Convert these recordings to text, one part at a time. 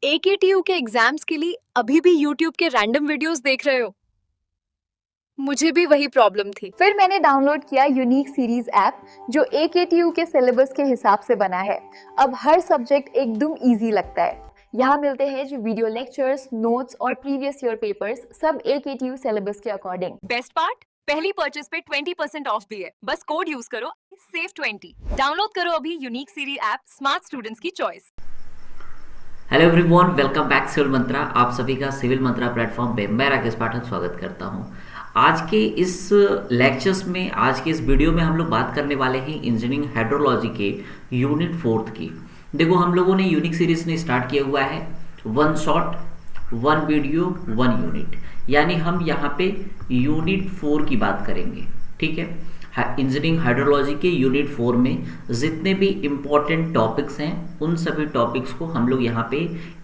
AKTU के exams के लिए अभी भी YouTube के रैंडम वीडियोस देख रहे हो? मुझे भी वही प्रॉब्लम थी। फिर मैंने डाउनलोड किया यूनिक सीरीज ऐप जो AKTU के सिलेबस के हिसाब से बना है। अब हर सब्जेक्ट एकदम इजी लगता है। यहाँ मिलते हैं जो वीडियो लेक्चर्स, नोट्स और प्रीवियस ईयर पेपर्स, सब AKTU सिलेबस के अकॉर्डिंग। बेस्ट पार्ट, पहली परचेज पे 20% ऑफ भी है। बस कोड यूज करो, SAVE20। डाउनलोड करो अभी unique series app, smart students की choice. Hello everyone, welcome back civil Mantra. आप सभी का सिविल मंत्रा प्लेटफॉर्म पे मैं राकेश पाठक स्वागत करता हूं। आज के इस लेक्चर्स में, आज के इस वीडियो में हम लोग बात करने वाले हैं इंजीनियरिंग हाइड्रोलॉजी के यूनिट 4 की। देखो, हम लोगों ने यूनिक सीरीज ने स्टार्ट किया हुआ है, 1 शॉट 1 वीडियो 1 यूनिट, यानी हम यहाँ पे यूनिट 4 की बात करेंगे। ठीक है, इंजीनियरिंग हाइड्रोलॉजी के यूनिट 4 में जितने भी इम्पोर्टेंट टॉपिक्स हैं उन सभी टॉपिक्स को हम लोग यहाँ पे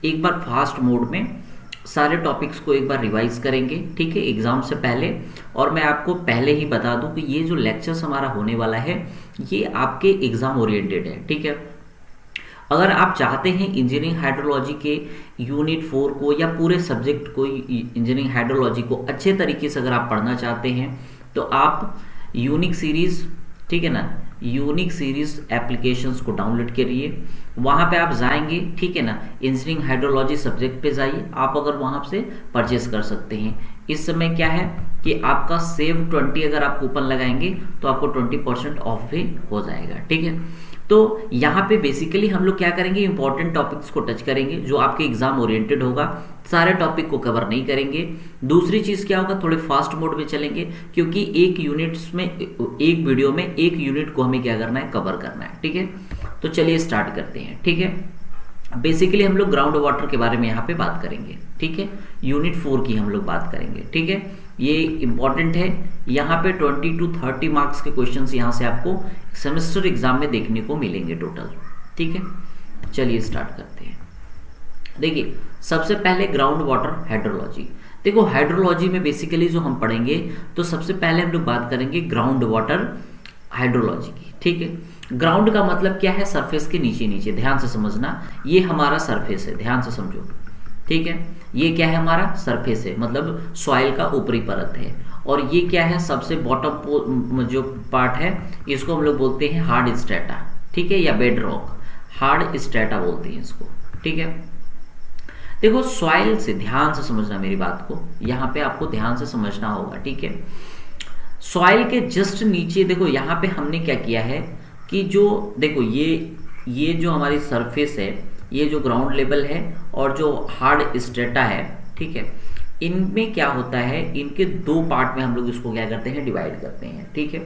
एक बार फास्ट मोड में सारे टॉपिक्स को एक बार रिवाइज करेंगे। ठीक है, एग्जाम से पहले। और मैं आपको पहले ही बता दूं कि ये जो लेक्चर्स हमारा होने वाला है ये आपके एग्जाम ओरिएंटेड है। ठीक है, अगर आप चाहते हैं इंजीनियरिंग हाइड्रोलॉजी के यूनिट 4 को या पूरे सब्जेक्ट को, इंजीनियरिंग हाइड्रोलॉजी को अच्छे तरीके से अगर आप पढ़ना चाहते हैं तो आप यूनिक सीरीज, ठीक है ना, यूनिक सीरीज एप्लीकेशंस को डाउनलोड करिए। वहाँ पे आप जाएंगे, ठीक है ना, इंजीनियरिंग हाइड्रोलॉजी सब्जेक्ट पे जाइए, आप अगर वहाँ से परचेस कर सकते हैं। इस समय क्या है कि आपका SAVE20 अगर आप कूपन लगाएंगे तो आपको 20% ऑफ भी हो जाएगा। ठीक है, तो यहाँ पे बेसिकली हम लोग क्या करेंगे, इंपॉर्टेंट टॉपिक्स को टच करेंगे जो आपके एग्जाम ओरिएंटेड होगा। सारे टॉपिक को कवर नहीं करेंगे। दूसरी चीज़ क्या होगा, थोड़े फास्ट मोड में चलेंगे, क्योंकि एक यूनिट्स में, एक वीडियो में एक यूनिट को हमें क्या करना है, कवर करना है। ठीक है, तो चलिए स्टार्ट करते हैं। ठीक है, बेसिकली हम लोग ग्राउंड वाटर के बारे में यहाँ पे बात करेंगे। ठीक है, यूनिट 4 की हम लोग बात करेंगे। ठीक है, ये इंपॉर्टेंट है। यहाँ पे 20 to 30 मार्क्स के क्वेश्चंस यहाँ से आपको सेमेस्टर एग्जाम में देखने को मिलेंगे टोटल। ठीक है, चलिए स्टार्ट करते हैं। देखिए, सबसे पहले ग्राउंड वाटर हाइड्रोलॉजी। देखो, हाइड्रोलॉजी में बेसिकली जो हम पढ़ेंगे तो सबसे पहले हम लोग बात करेंगे ग्राउंड वाटर हाइड्रोलॉजी की। ठीक है, ग्राउंड का मतलब क्या है, सरफेस के नीचे नीचे। ध्यान से समझना, ये हमारा सरफेस है, ध्यान से समझो। ठीक है, ये क्या है, हमारा सरफेस है, मतलब सॉइल का ऊपरी परत है। और ये क्या है, सबसे बॉटम जो पार्ट है इसको हम लोग बोलते हैं हार्ड स्ट्रेटा। ठीक है, या बेड रॉक, हार्ड स्ट्रेटा बोलते हैं इसको। ठीक है, देखो सॉइल से, ध्यान से समझना मेरी बात को, यहाँ पे आपको ध्यान से समझना होगा। ठीक है, सॉइल के जस्ट नीचे देखो, यहाँ पे हमने क्या किया है कि जो देखो ये जो हमारी सरफेस है, ये जो ग्राउंड लेवल है और जो हार्ड स्ट्रेटा है, ठीक है, इनमें क्या होता है, इनके दो पार्ट में हम लोग इसको क्या करते हैं, डिवाइड करते हैं। ठीक है,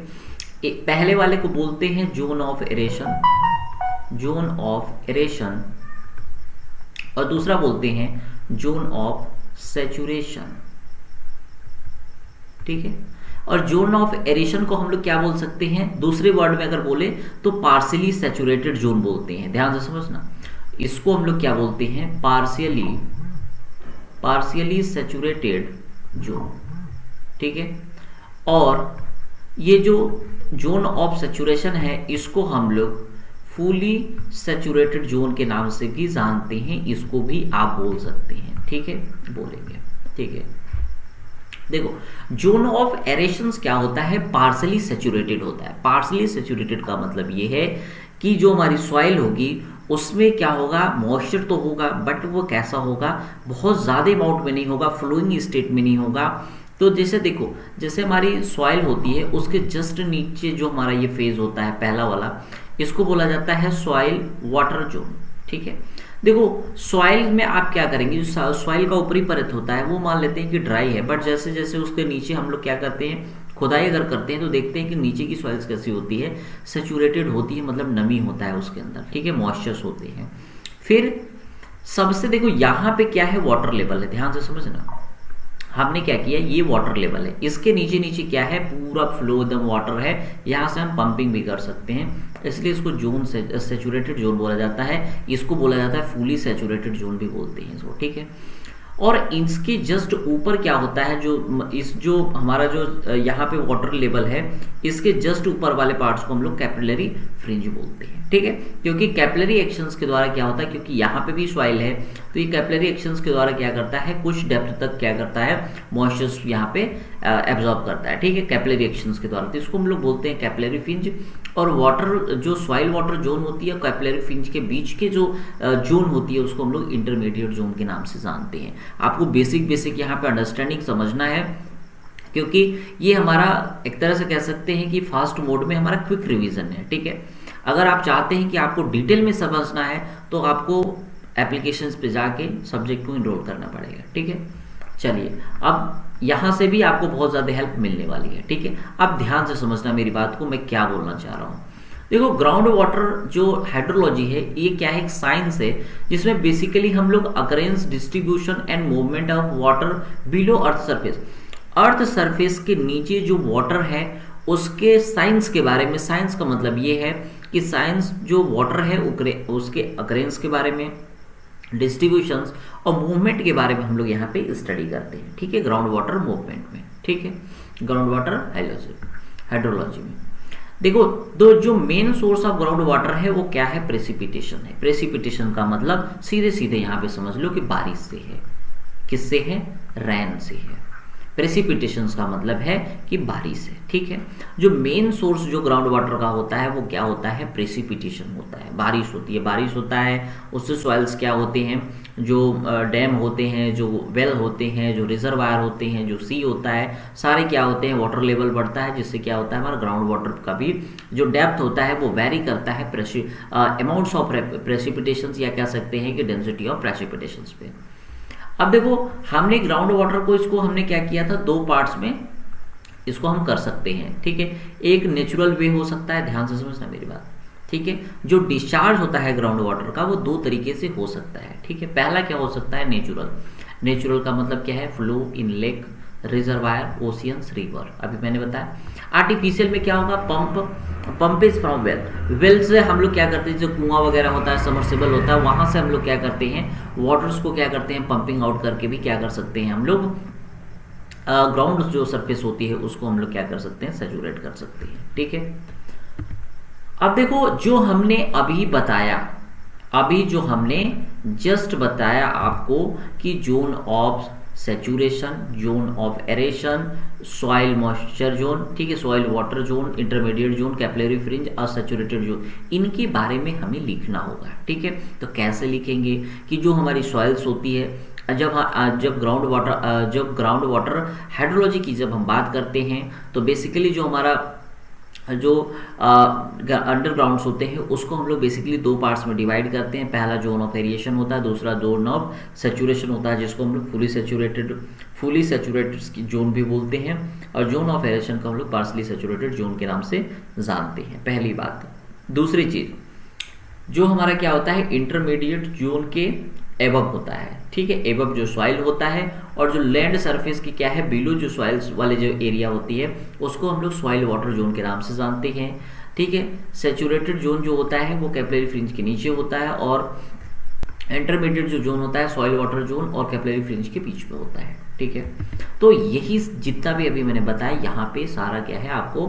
पहले वाले को बोलते हैं zone of aeration, zone of aeration, और दूसरा बोलते हैं जोन ऑफ सैचुरेशन। ठीक है, और जोन ऑफ एरेशन को हम लोग क्या बोल सकते हैं, दूसरे वर्ड में अगर बोले तो पार्शियली सैचुरेटेड जोन बोलते हैं। ध्यान से समझना, इसको हम लोग क्या बोलते हैं, पार्शियली सैचुरेटेड जोन। ठीक है, और ये जो जोन ऑफ सैचुरेशन है इसको हम लोग फुली सैचुरेटेड जोन के नाम से भी जानते हैं, इसको भी आप बोल सकते हैं। ठीक है, बोलेंगे। ठीक है, देखो जोन ऑफ एरेशंस क्या होता है, पार्शियली सैचुरेटेड होता है। पार्शियली सैचुरेटेड का मतलब ये है कि जो हमारी सॉइल होगी उसमें क्या होगा, मॉइस्चर तो होगा, बट वो कैसा होगा, बहुत ज़्यादा अमाउंट में नहीं होगा, फ्लोइंग स्टेट में नहीं होगा। तो जैसे देखो, जैसे हमारी सॉइल होती है उसके जस्ट नीचे जो हमारा ये फेज होता है पहला वाला, इसको बोला जाता है सॉइल वाटर जोन। ठीक है, देखो सॉइल में आप क्या करेंगे, जो सॉइल का ऊपरी परत होता है वो मान लेते हैं कि ड्राई है, बट जैसे जैसे उसके नीचे हम लोग क्या करते हैं, खुदाई अगर करते हैं तो देखते हैं कि नीचे की सॉइल्स कैसी होती है, सैचुरेटेड होती है, मतलब नमी होता है उसके अंदर। ठीक है, मॉइस्चर्स होते हैं। फिर सबसे देखो यहाँ पे क्या है, वाटर लेवल है। ध्यान से समझना, हमने क्या किया, ये वाटर लेवल है, इसके नीचे नीचे क्या है, पूरा फ्लो एकदम वाटर है, यहाँ से हम पंपिंग भी कर सकते हैं, इसलिए इसको जोन से सैचुरेटेड जोन बोला जाता है। इसको बोला जाता है फुली सैचुरेटेड जोन भी बोलते हैं इसको। ठीक है, और इसके जस्ट ऊपर क्या होता है, जो हमारा जो यहाँ पे वाटर लेवल है, इसके जस्ट ऊपर वाले पार्ट्स को हम लोग कैपिलरी फ्रिंज बोलते हैं। ठीक है, क्योंकि कैपिलरी एक्शंस के द्वारा क्या होता है, क्योंकि यहाँ पे भी सॉइल है, तो ये कैपिलरी एक्शंस के द्वारा क्या करता है, कुछ डेप्थ तक क्या करता है, मॉइस्चर्स यहाँ पे एब्जॉर्ब करता है। ठीक है, कैपिलरी एक्शंस के द्वारा, तो इसको हम लोग बोलते हैं कैपिलरी फ्रिंज। और वाटर जो सॉइल वाटर जोन होती है, कैपिलरी फ्रिंज के बीच के जो जोन होती है, उसको हम लोग इंटरमीडिएट जोन के नाम से जानते हैं। आपको बेसिक यहाँ पे अंडरस्टैंडिंग समझना है, क्योंकि ये हमारा एक तरह से कह सकते हैं कि फास्ट मोड में हमारा क्विक रिवीजन है। ठीक है, अगर आप चाहते हैं कि आपको डिटेल में समझना है तो आपको एप्लीकेशंस पे जाके सब्जेक्ट को इनरोल करना पड़ेगा। ठीक है, चलिए अब यहाँ से भी आपको बहुत ज़्यादा हेल्प मिलने वाली है। ठीक है, अब ध्यान से समझना मेरी बात को, मैं क्या बोलना चाह रहा हूँ। देखो, ग्राउंड वाटर जो हाइड्रोलॉजी है, ये क्या है, एक साइंस है जिसमें बेसिकली हम लोग occurrence, distribution and movement of water below earth surface, earth surface के नीचे जो वाटर है उसके साइंस के बारे में, साइंस का मतलब ये है कि साइंस जो वाटर है उसके अकरेंस के बारे में, डिस्ट्रीब्यूशंस और मूवमेंट के बारे में हम लोग यहाँ पे स्टडी करते हैं। ठीक है, ग्राउंड वाटर मूवमेंट में। ठीक है, ग्राउंड वाटर हाइड्रोलॉजी में। देखो, दो जो main source of ground water है वो क्या है, प्रेसिपिटेशन है। प्रेसिपिटेशन का मतलब सीधे सीधे यहाँ पे समझ लो कि बारिश से है। किससे है, रैन से है। प्रेसिपिटेशन का मतलब है कि बारिश है। ठीक है, जो मेन सोर्स जो ग्राउंड वाटर का होता है वो क्या होता है, प्रेसिपिटेशन होता है। बारिश होती है, बारिश होता है, उससे सॉइल्स क्या होते हैं, जो डैम होते हैं, जो वेल होते हैं, जो रिजर्वायर होते हैं, जो सी होता है, सारे क्या होते हैं, वाटर लेवल बढ़ता है, जिससे क्या होता है, हमारा ग्राउंड वाटर का भी जो डेप्थ होता है वो वेरी करता है अमाउंट्स ऑफ प्रेसिपिटेशन, या कह सकते हैं कि डेंसिटी ऑफ प्रेसिपिटेशन पे। अब देखो, हमने ग्राउंड वाटर को इसको हमने क्या किया था, दो पार्ट्स में इसको हम कर सकते हैं। ठीक है, एक नेचुरल वे हो सकता है, ध्यान से समझना मेरी बात। ठीक है, जो डिस्चार्ज होता है ग्राउंड वाटर का वो दो तरीके से हो सकता है। ठीक है, पहला क्या हो सकता है, नेचुरल। नेचुरल का मतलब क्या है, flow in lake, reservoir, oceans, river. अभी मैंने बताया। आर्टिफिशियल में क्या होगा, पंपेज फ्रॉम वेल। वेल से हम लोग क्या करते हैं, जो कुआं वगैरह होता है, सबमर्सिबल होता है, वहां से हम लोग क्या करते हैं, वाटर्स को क्या करते हैं, पंपिंग आउट करके भी क्या कर सकते हैं हम लोग, ग्राउंड जो सरफेस होती है उसको हम लोग क्या कर सकते हैं, सैचुरेट कर सकते हैं। ठीक है, अब देखो, जो हमने अभी बताया, अभी जो हमने जस्ट बताया आपको कि zone of saturation, zone of aeration, soil moisture zone, ठीक है, soil water zone, intermediate zone, capillary fringe, unsaturated zone, इनके बारे में हमें लिखना होगा। ठीक है, तो कैसे लिखेंगे कि जो हमारी सॉइल्स होती है, जब ग्राउंड वाटर हाइड्रोलॉजी की जब हम बात करते हैं तो बेसिकली जो हमारा जो अंडरग्राउंड्स होते हैं उसको हम लोग बेसिकली दो पार्ट्स में डिवाइड करते हैं। पहला जोन ऑफ एरिएशन होता है, दूसरा जोन ऑफ सैचुरेशन होता है, जिसको हम लोग फुली सैचुरेटेड जोन भी बोलते हैं, और जोन ऑफ एरिएशन को हम लोग पार्शली सैचुरेटेड जोन के नाम से जानते हैं। पहली बात। दूसरी चीज, जो हमारा क्या होता है, इंटरमीडिएट जोन के एबव होता है। ठीक है, एबव जो सॉइल होता है, और जो लैंड सरफेस की क्या है, बिलो जो सॉइल्स वाले जो एरिया होती है उसको हम लोग सॉइल वाटर जोन के नाम से जानते हैं। ठीक है, सैचुरेटेड जोन जो होता है वो कैपिलरी फ्रिंज के नीचे होता है, और इंटरमीडिएट जो जोन होता है सॉइल वाटर जोन और कैपिलरी फ्रिंज के बीच में होता है। ठीक है, तो यही जितना भी अभी मैंने बताया यहाँ पे सारा क्या है आपको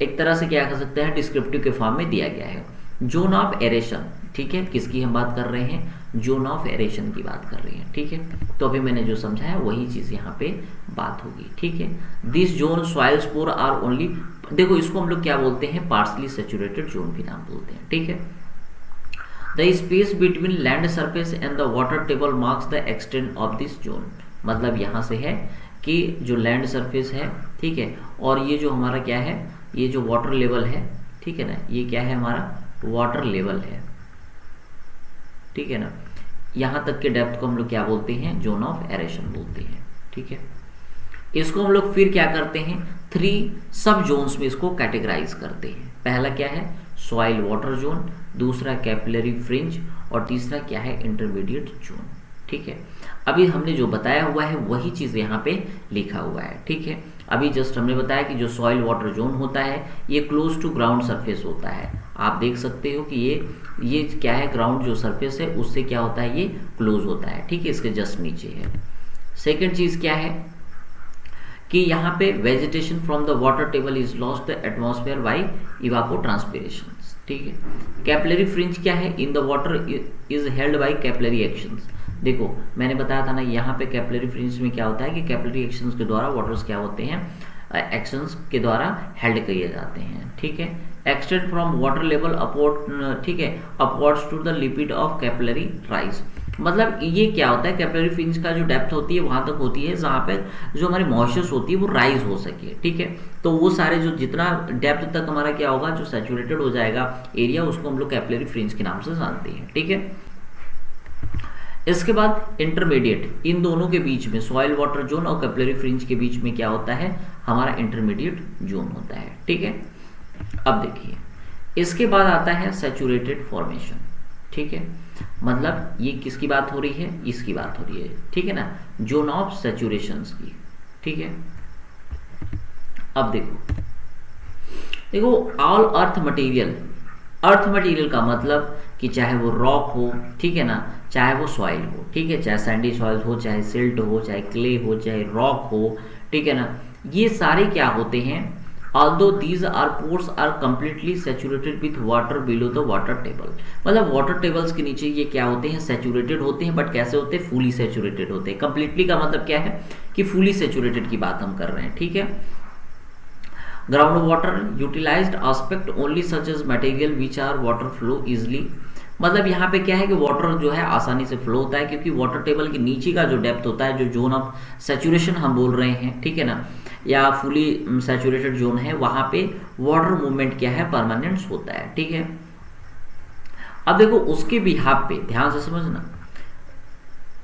एक तरह से क्या कर सकते हैं, डिस्क्रिप्टिव के फॉर्म में दिया गया है। जोन ऑफ एरेशन, ठीक है, किसकी हम बात कर रहे हैं, जोन ऑफ एरेशन की बात कर रहे हैं। ठीक है, तो अभी मैंने जो समझाया वही चीज यहाँ पे बात होगी। ठीक है, this zone soil spore are only, देखो इसको हम लोग क्या बोलते हैं, पार्शली सैचुरेटेड जोन भी नाम बोलते हैं। ठीक है, the space between land surface and the water table marks the extent of this zone. मतलब यहाँ से है कि जो लैंड सरफेस है, ठीक है, और ये जो हमारा क्या है, ये जो वाटर लेवल है, ठीक है ना, ये क्या है, हमारा वाटर लेवल है। ठीक है ना, यहाँ तक के डेप्थ को हम लोग क्या बोलते हैं, जोन ऑफ एरेशन बोलते हैं। ठीक है, इसको हम लोग फिर क्या करते हैं, 3 सब जोन्स में इसको कैटेगराइज करते हैं। पहला क्या है, सॉइल वाटर जोन, दूसरा कैपिलरी फ्रिंज, और तीसरा क्या है, इंटरमीडिएट जोन। ठीक है। अभी हमने जो बताया हुआ है वही चीज़ यहाँ पे लिखा हुआ है, ठीक है। अभी जस्ट हमने बताया कि जो सॉइल वाटर जोन होता है ये क्लोज टू ग्राउंड सरफेस होता है। आप देख सकते हो कि ये क्या है, ग्राउंड जो सरफेस है उससे क्या होता है, ये क्लोज होता है, ठीक है, इसके जस्ट नीचे है। सेकेंड चीज़ क्या है कि यहाँ पे vegetation from the water table is lost the atmosphere by evapotranspiration, ठीक है। कैपिलरी फ्रिंज क्या है, in the water is held by capillary actions. देखो मैंने बताया था ना, यहाँ पे कैपिलरी फ्रिंज में क्या होता है कि कैपिलरी एक्शंस के द्वारा वाटर्स क्या होते हैं, एक्शंस के द्वारा हेल्ड किए जाते हैं, ठीक है। Extend from water level upward, ठीक है, upwards to the lipid of capillary rise. मतलब ये क्या होता है, कैपिलरी फ्रिंज का जो डेप्थ होती है वहां तक होती है जहाँ पे जो हमारी मॉइस्चर्स होती है वो राइज हो सके, ठीक है। तो वो सारे जो जितना डेप्थ तक हमारा क्या होगा, जो सैचुरेटेड हो जाएगा एरिया, उसको हम लोग कैपिलरी फ्रिंज के नाम से जानते हैं, ठीक है। इसके बाद इंटरमीडिएट, इन दोनों के बीच में सॉइल वाटर जोन और कैपिलरी फ्रिंज के बीच में क्या होता है, हमारा इंटरमीडिएट जोन होता है, ठीक है। अब देखिए इसके बाद आता है सैचुरेटेड फॉर्मेशन, ठीक है। मतलब ये किसकी बात हो रही है, इसकी बात हो रही है, ठीक है ना, जोन ऑफ सैचुरेशंस की, ठीक है। अब देखो all earth material, earth material का मतलब कि चाहे वो रॉक हो, ठीक है ना, चाहे वो सॉइल हो, ठीक है, चाहे सैंडी सॉइल हो, चाहे सिल्ट हो, चाहे क्ले हो, चाहे रॉक हो, ठीक है ना, ये सारे क्या होते हैं, although these are pores are completely saturated with water below the water table. मतलब वाटर टेबल्स के नीचे ये क्या होते हैं, सैचुरेटेड होते हैं, बट कैसे होते हैं, फुली सैचुरेटेड होते हैं। कंप्लीटली का मतलब क्या है कि फुली सैचुरेटेड की बात हम कर रहे हैं, ठीक है। Ground water utilised aspect only such as material which are water flow easily. मतलब यहाँ पे क्या है कि वाटर जो है आसानी से फ्लो होता है, क्योंकि वाटर टेबल के नीचे का जो डेप्थ होता है, जो जोन ऑफ सैचुरेशन हम बोल रहे हैं, ठीक है ना, या फुली सैचुरेटेड जोन है, वहां पे वाटर मूवमेंट क्या है, परमानेंट होता है, ठीक है। अब देखो उसके बिहाफ पे ध्यान से समझना,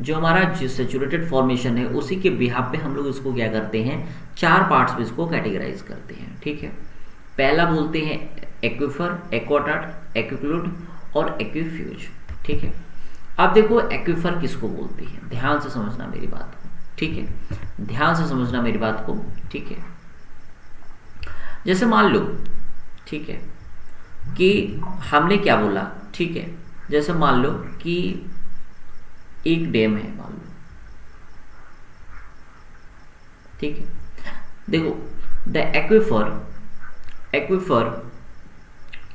जो हमारा जो सैचुरेटेड फॉर्मेशन है उसी के बिहाफ पे हम लोग इसको क्या करते हैं, 4 पार्ट्स में इसको कैटेगराइज करते हैं, ठीक है। पहला बोलते हैं एक्विफर, एक्वाटाट, एक्विक्लूड और एक्विफ्यूज, ठीक है। अब देखो एक्विफर किसको बोलते हैं, ध्यान से समझना मेरी बात को, ठीक है, ध्यान से समझना मेरी बात को, ठीक है। जैसे मान लो, ठीक है, कि हमने क्या बोला, ठीक है, जैसे मान लो कि एक डैम है, मान लो, ठीक है। देखो the aquifer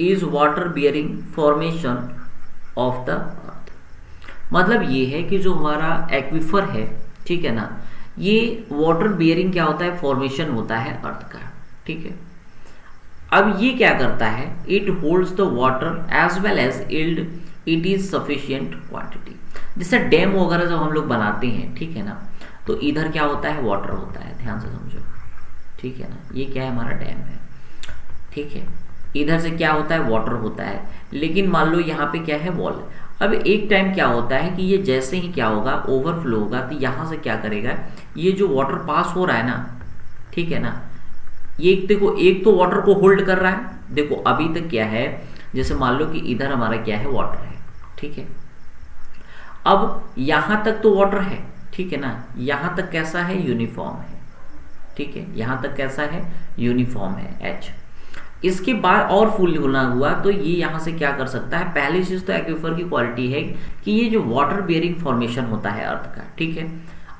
is water bearing formation of the earth. मतलब ये है कि जो हमारा एक्विफर है, ठीक है ना, ये वाटर बियरिंग क्या होता है, फॉर्मेशन होता है अर्थ का, ठीक है। अब ये क्या करता है, it holds the water as well as yield it is sufficient quantity. जैसे डैम वगैरह जब हम लोग बनाते हैं, ठीक है ना, तो इधर क्या होता है, वाटर होता है, ध्यान से समझो, ठीक है ना, ये क्या है, हमारा डैम है, ठीक है। इधर से क्या होता है, वाटर होता है, लेकिन मान लो यहाँ पे क्या है, वॉल। अब एक टाइम क्या होता है कि ये जैसे ही क्या होगा, ओवरफ्लो होगा, तो यहाँ से क्या करेगा, ये जो वाटर पास हो रहा है ना, ठीक है ना, ये देखो एक तो वाटर को होल्ड कर रहा है। देखो अभी तक क्या है, जैसे मान लो कि इधर हमारा क्या है, वाटर है, ठीक है। अब यहाँ तक तो वाटर है, ठीक है ना, यहाँ तक कैसा है, यूनिफॉर्म है, ठीक है, यहाँ तक कैसा है, यूनिफॉर्म है एच। इसके बाद और फुल होना हुआ तो ये यहाँ से क्या कर सकता है, पहली चीज तो एक्विफर की क्वालिटी है कि ये जो वाटर बियरिंग फॉर्मेशन होता है अर्थ का, ठीक है।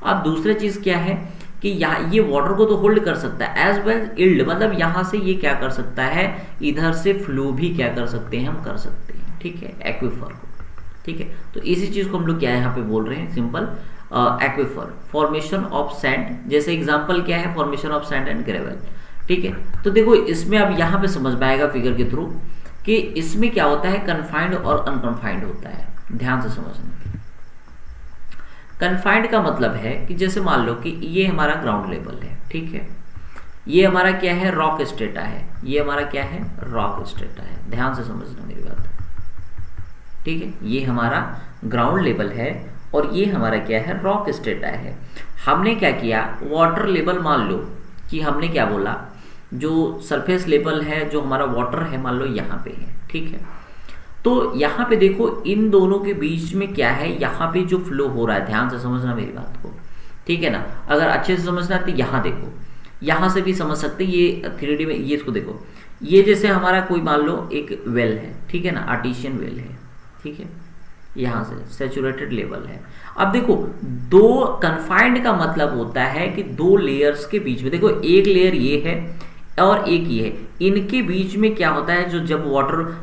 अब दूसरी चीज क्या है कि यहाँ ये वाटर को तो होल्ड कर सकता है एज वेल इल्ड, मतलब यहाँ से ये क्या कर सकता है, इधर से फ्लो भी क्या कर सकते हैं, हम कर सकते हैं, ठीक है, एक्विफर को, ठीक है। तो इसी चीज को हम लोग क्या यहाँ पे बोल रहे हैं, simple aquifer, formation of sand. जैसे एग्जाम्पल क्या है, formation of sand and gravel, ठीक है। तो देखो इसमें अब यहाँ पे समझ में आएगा फिगर के थ्रू कि इसमें क्या होता है, कन्फाइंड और अनकन्फाइंड होता है, ध्यान से समझना। कन्फाइंड का मतलब है कि जैसे मान लो कि ये हमारा ग्राउंड लेवल है, ठीक है, ये हमारा क्या है, रॉक स्ट्रेटा है, ये हमारा क्या है, रॉक स्ट्रेटा है, ध्यान से समझना मेरी बात, ठीक है। ये हमारा ग्राउंड लेवल है और ये हमारा क्या है, रॉक स्ट्रेटा है। हमने क्या किया, वाटर लेवल मान लो कि हमने क्या बोला, जो सरफेस लेवल है, जो हमारा वाटर है मान लो यहाँ पे है, ठीक है। तो यहाँ पे देखो इन दोनों के बीच में क्या है, यहाँ पे जो फ्लो हो रहा है, ध्यान से समझना मेरी बात को, ठीक है ना। अगर अच्छे से समझना है तो यहाँ देखो, यहाँ से भी समझ सकते हैं, ये 3D में ये इसको देखो, ये जैसे हमारा कोई मान लो एक वेल है, ठीक है ना, आर्टिशियन वेल है, ठीक है, यहाँ से सैचुरेटेड लेवल है। अब देखो दो कन्फाइंड का मतलब होता है कि दो लेयर्स के बीच में, देखो एक लेयर ये है और एक ये है, इनके बीच में क्या होता है, जो जब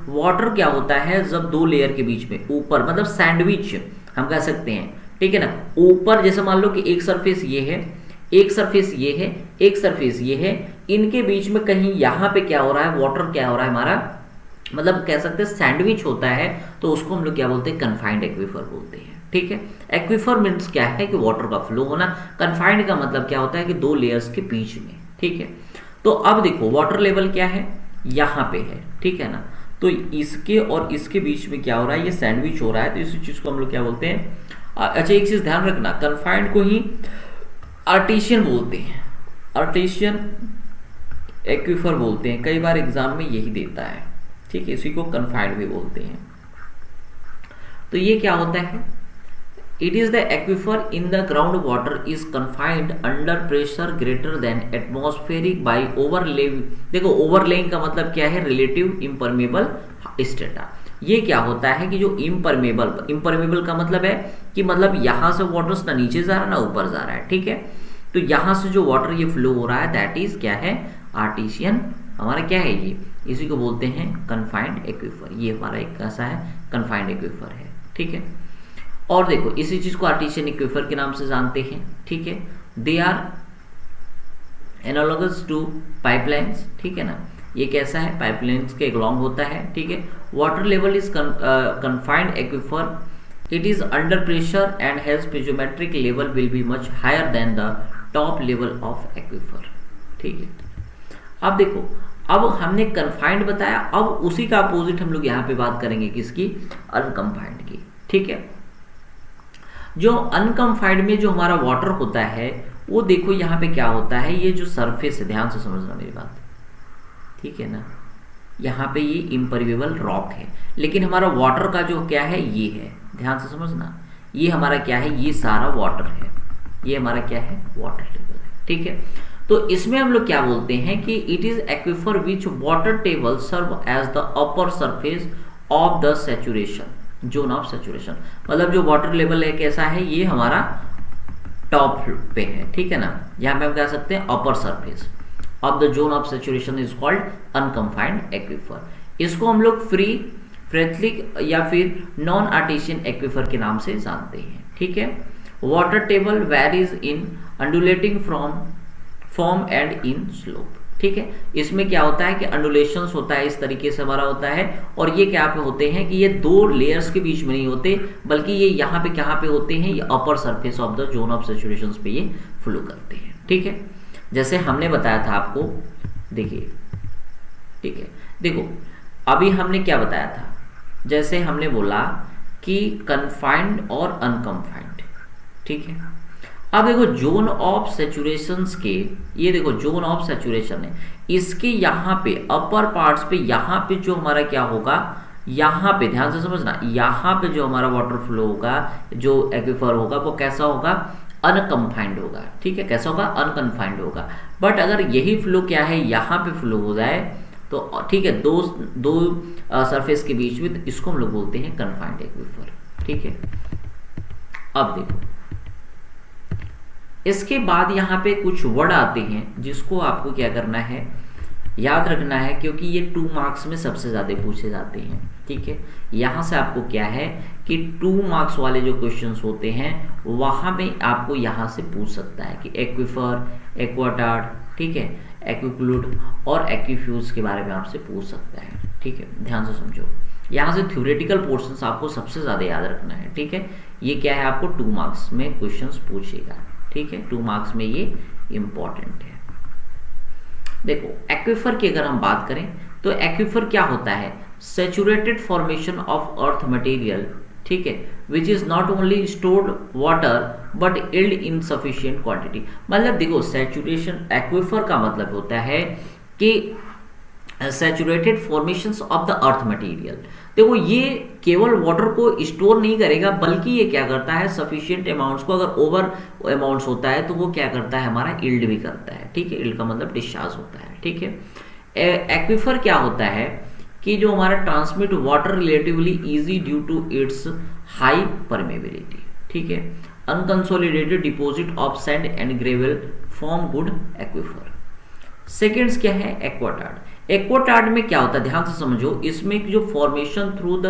वाटर क्या होता है, जब दो लेयर के बीच में ऊपर मतलब सैंडविच हम कह सकते हैं, ठीक है ना। ऊपर जैसे मान लो कि एक सरफेस ये है, एक सरफेस ये है, एक सरफेस ये है, इनके बीच में कहीं यहाँ पे क्या हो रहा है, वाटर क्या हो रहा है हमारा, मतलब कह सकते हैं सैंडविच होता है, तो उसको हम लोग क्या बोलते हैं, कन्फाइंड एक्वीफर बोलते हैं, ठीक है। एक्वीफर मीन्स क्या है कि वाटर का फ्लो होना, कन्फाइंड का मतलब क्या होता है कि दो लेयर्स के बीच में, ठीक है। तो अब देखो वाटर लेवल क्या है, यहाँ पे है, ठीक है ना। तो इसके और इसके बीच में क्या हो रहा है, ये सैंडविच हो रहा है, तो इसी चीज को हम लोग क्या बोलते हैं, अच्छा एक चीज ध्यान रखना, कन्फाइंड को ही आर्टिशियन बोलते हैं, आर्टिशियन एक्वीफर बोलते हैं, कई बार एग्जाम में यही देता है, ठीक है, इसी को कन्फाइंड भी बोलते हैं। तो ये क्या होता है, it is the aquifer in the ground water is confined under pressure greater than atmospheric by overlaying. देखो ओवरलेइंग का मतलब क्या है, रिलेटिव इम्परमेबल स्ट्रेटा। ये क्या होता है कि जो इम्परमेबल का मतलब है कि मतलब यहां से वाटर ना नीचे जा रहा है ना ऊपर जा रहा है, ठीक है। तो यहां से जो वाटर ये फ्लो हो रहा है दैट इज क्या है, आर्टिशियन हमारा क्या है, ये इसी को बोलते हैं कन्फाइंड एक्वीफर। ये हमारा एक कैसा है, कन्फाइंड एक्वीफर है, ठीक है। और देखो इसी चीज को आर्टिशियन एक्वीफर के नाम से जानते हैं, ठीक है। They are analogous to pipelines, ठीक है ना। ये कैसा है, पाइपलाइंस के अलोंग होता है, ठीक है। Water level is confined aquifer, it is under pressure and has piezometric level will be much higher than the top level of aquifer, ठीक है। अब देखो अब हमने कन्फाइंड बताया, अब उसी का अपोजिट हम लोग यहाँ पे बात करेंगे किसकी, अनकन्फाइंड की, ठीक है। जो अनकन्फाइंड में जो हमारा वाटर होता है वो देखो यहाँ पे क्या होता है, ये जो सरफेस है, ध्यान से समझना मेरी बात, ठीक है ना। यहाँ पे ये इम्परमेबल रॉक है, लेकिन हमारा वाटर का जो क्या है ये है, ध्यान से समझना, ये हमारा क्या है, ये सारा वाटर है, ये हमारा क्या है, वाटर टेबल है, ठीक है। तो इसमें हम लोग क्या बोलते हैं कि it is aquifer which water table serve as the upper surface of the saturation zone of saturation. मतलब जो वाटर लेवल है कैसा है, ये हमारा टॉप पे है, ठीक है ना। यहाँ पे हम कह सकते हैं अपर surface of the zone of saturation is called unconfined aquifer. इसको हम लोग फ्री, फ्रेथलिक या फिर नॉन आर्टिशियन एक्वीफर के नाम से जानते हैं, ठीक है। Water table varies in undulating from form and in slope, ठीक है। इसमें क्या होता है कि अंडुलेशंस होता है, इस तरीके से हमारा होता है, और ये क्या पे होते हैं कि ये दो लेयर्स के बीच में नहीं होते, बल्कि ये यहाँ पे कहाँ पे होते हैं, ये अपर surface of the zone of saturation पे ये फ्लो करते हैं, ठीक है। जैसे हमने बताया था आपको, देखिए, ठीक है, देखो अभी हमने क्या बताया था, जैसे हमने बोला कि कन्फाइंड और अनकन्फाइंड, ठीक है। अब देखो जोन ऑफ सैचुरेशंस के, ये देखो जोन ऑफ सैचुरेशन है, इसके यहाँ पे अपर पार्ट्स पे यहाँ पे जो हमारा क्या होगा, यहाँ पे ध्यान से समझना, यहाँ पे जो हमारा वाटर फ्लो होगा, जो एक्वीफर होगा वो कैसा होगा, अनकन्फाइंड होगा, ठीक है। कैसा होगा, अनकन्फाइंड होगा। बट अगर यही फ्लो क्या है, यहाँ पे फ्लो हो जाए तो ठीक है, दो सरफेस के बीच में, तो इसको हम लोग बोलते हैं कन्फाइंड एक्वीफर, ठीक है। अब देखो इसके बाद यहाँ पे कुछ वर्ड आते हैं जिसको आपको क्या करना है, याद रखना है, क्योंकि ये 2 मार्क्स में सबसे ज़्यादा पूछे जाते हैं, ठीक है। यहाँ से आपको क्या है कि 2 मार्क्स वाले जो क्वेश्चंस होते हैं वहाँ में आपको यहाँ से पूछ सकता है कि एक्वीफर, एक्वाटार्ड, ठीक है, एक्विक्लूड और एक्वीफ्यूज के बारे में आपसे पूछ सकता है, ठीक है। ध्यान से समझो, यहाँ से थ्योरेटिकल पोर्शंस आपको सबसे ज़्यादा याद रखना है, ठीक है। ये क्या है, आपको 2 मार्क्स में क्वेश्चंस पूछेगा, ठीक है, 2 मार्क्स में ये इंपॉर्टेंट है। देखो एक्वीफर की अगर हम बात करें तो एक्वीफर क्या होता है, saturated formation of earth material, ठीक है, which is not only stored water but yield in sufficient quantity. मतलब देखो सैचुरेशन, एक्वीफर का मतलब होता है कि saturated formations of the earth material. देखो ये केवल वाटर को स्टोर नहीं करेगा, बल्कि ये क्या करता है, सफिशिएंट अमाउंट्स को, अगर ओवर अमाउंट्स होता है तो वो क्या करता है, हमारा इल्ड भी करता है। ठीक है, इल्ड का मतलब डिस्चार्ज होता है। ठीक है, एक्विफर क्या होता है कि जो हमारा transmit water relatively easy due to its high permeability. ठीक है, unconsolidated deposit of sand and gravel form good aquifer. Seconds क्या है, एक्वाटार्ड। एक्वाटार्ड में क्या होता है, ध्यान से समझो, इसमें जो formation through the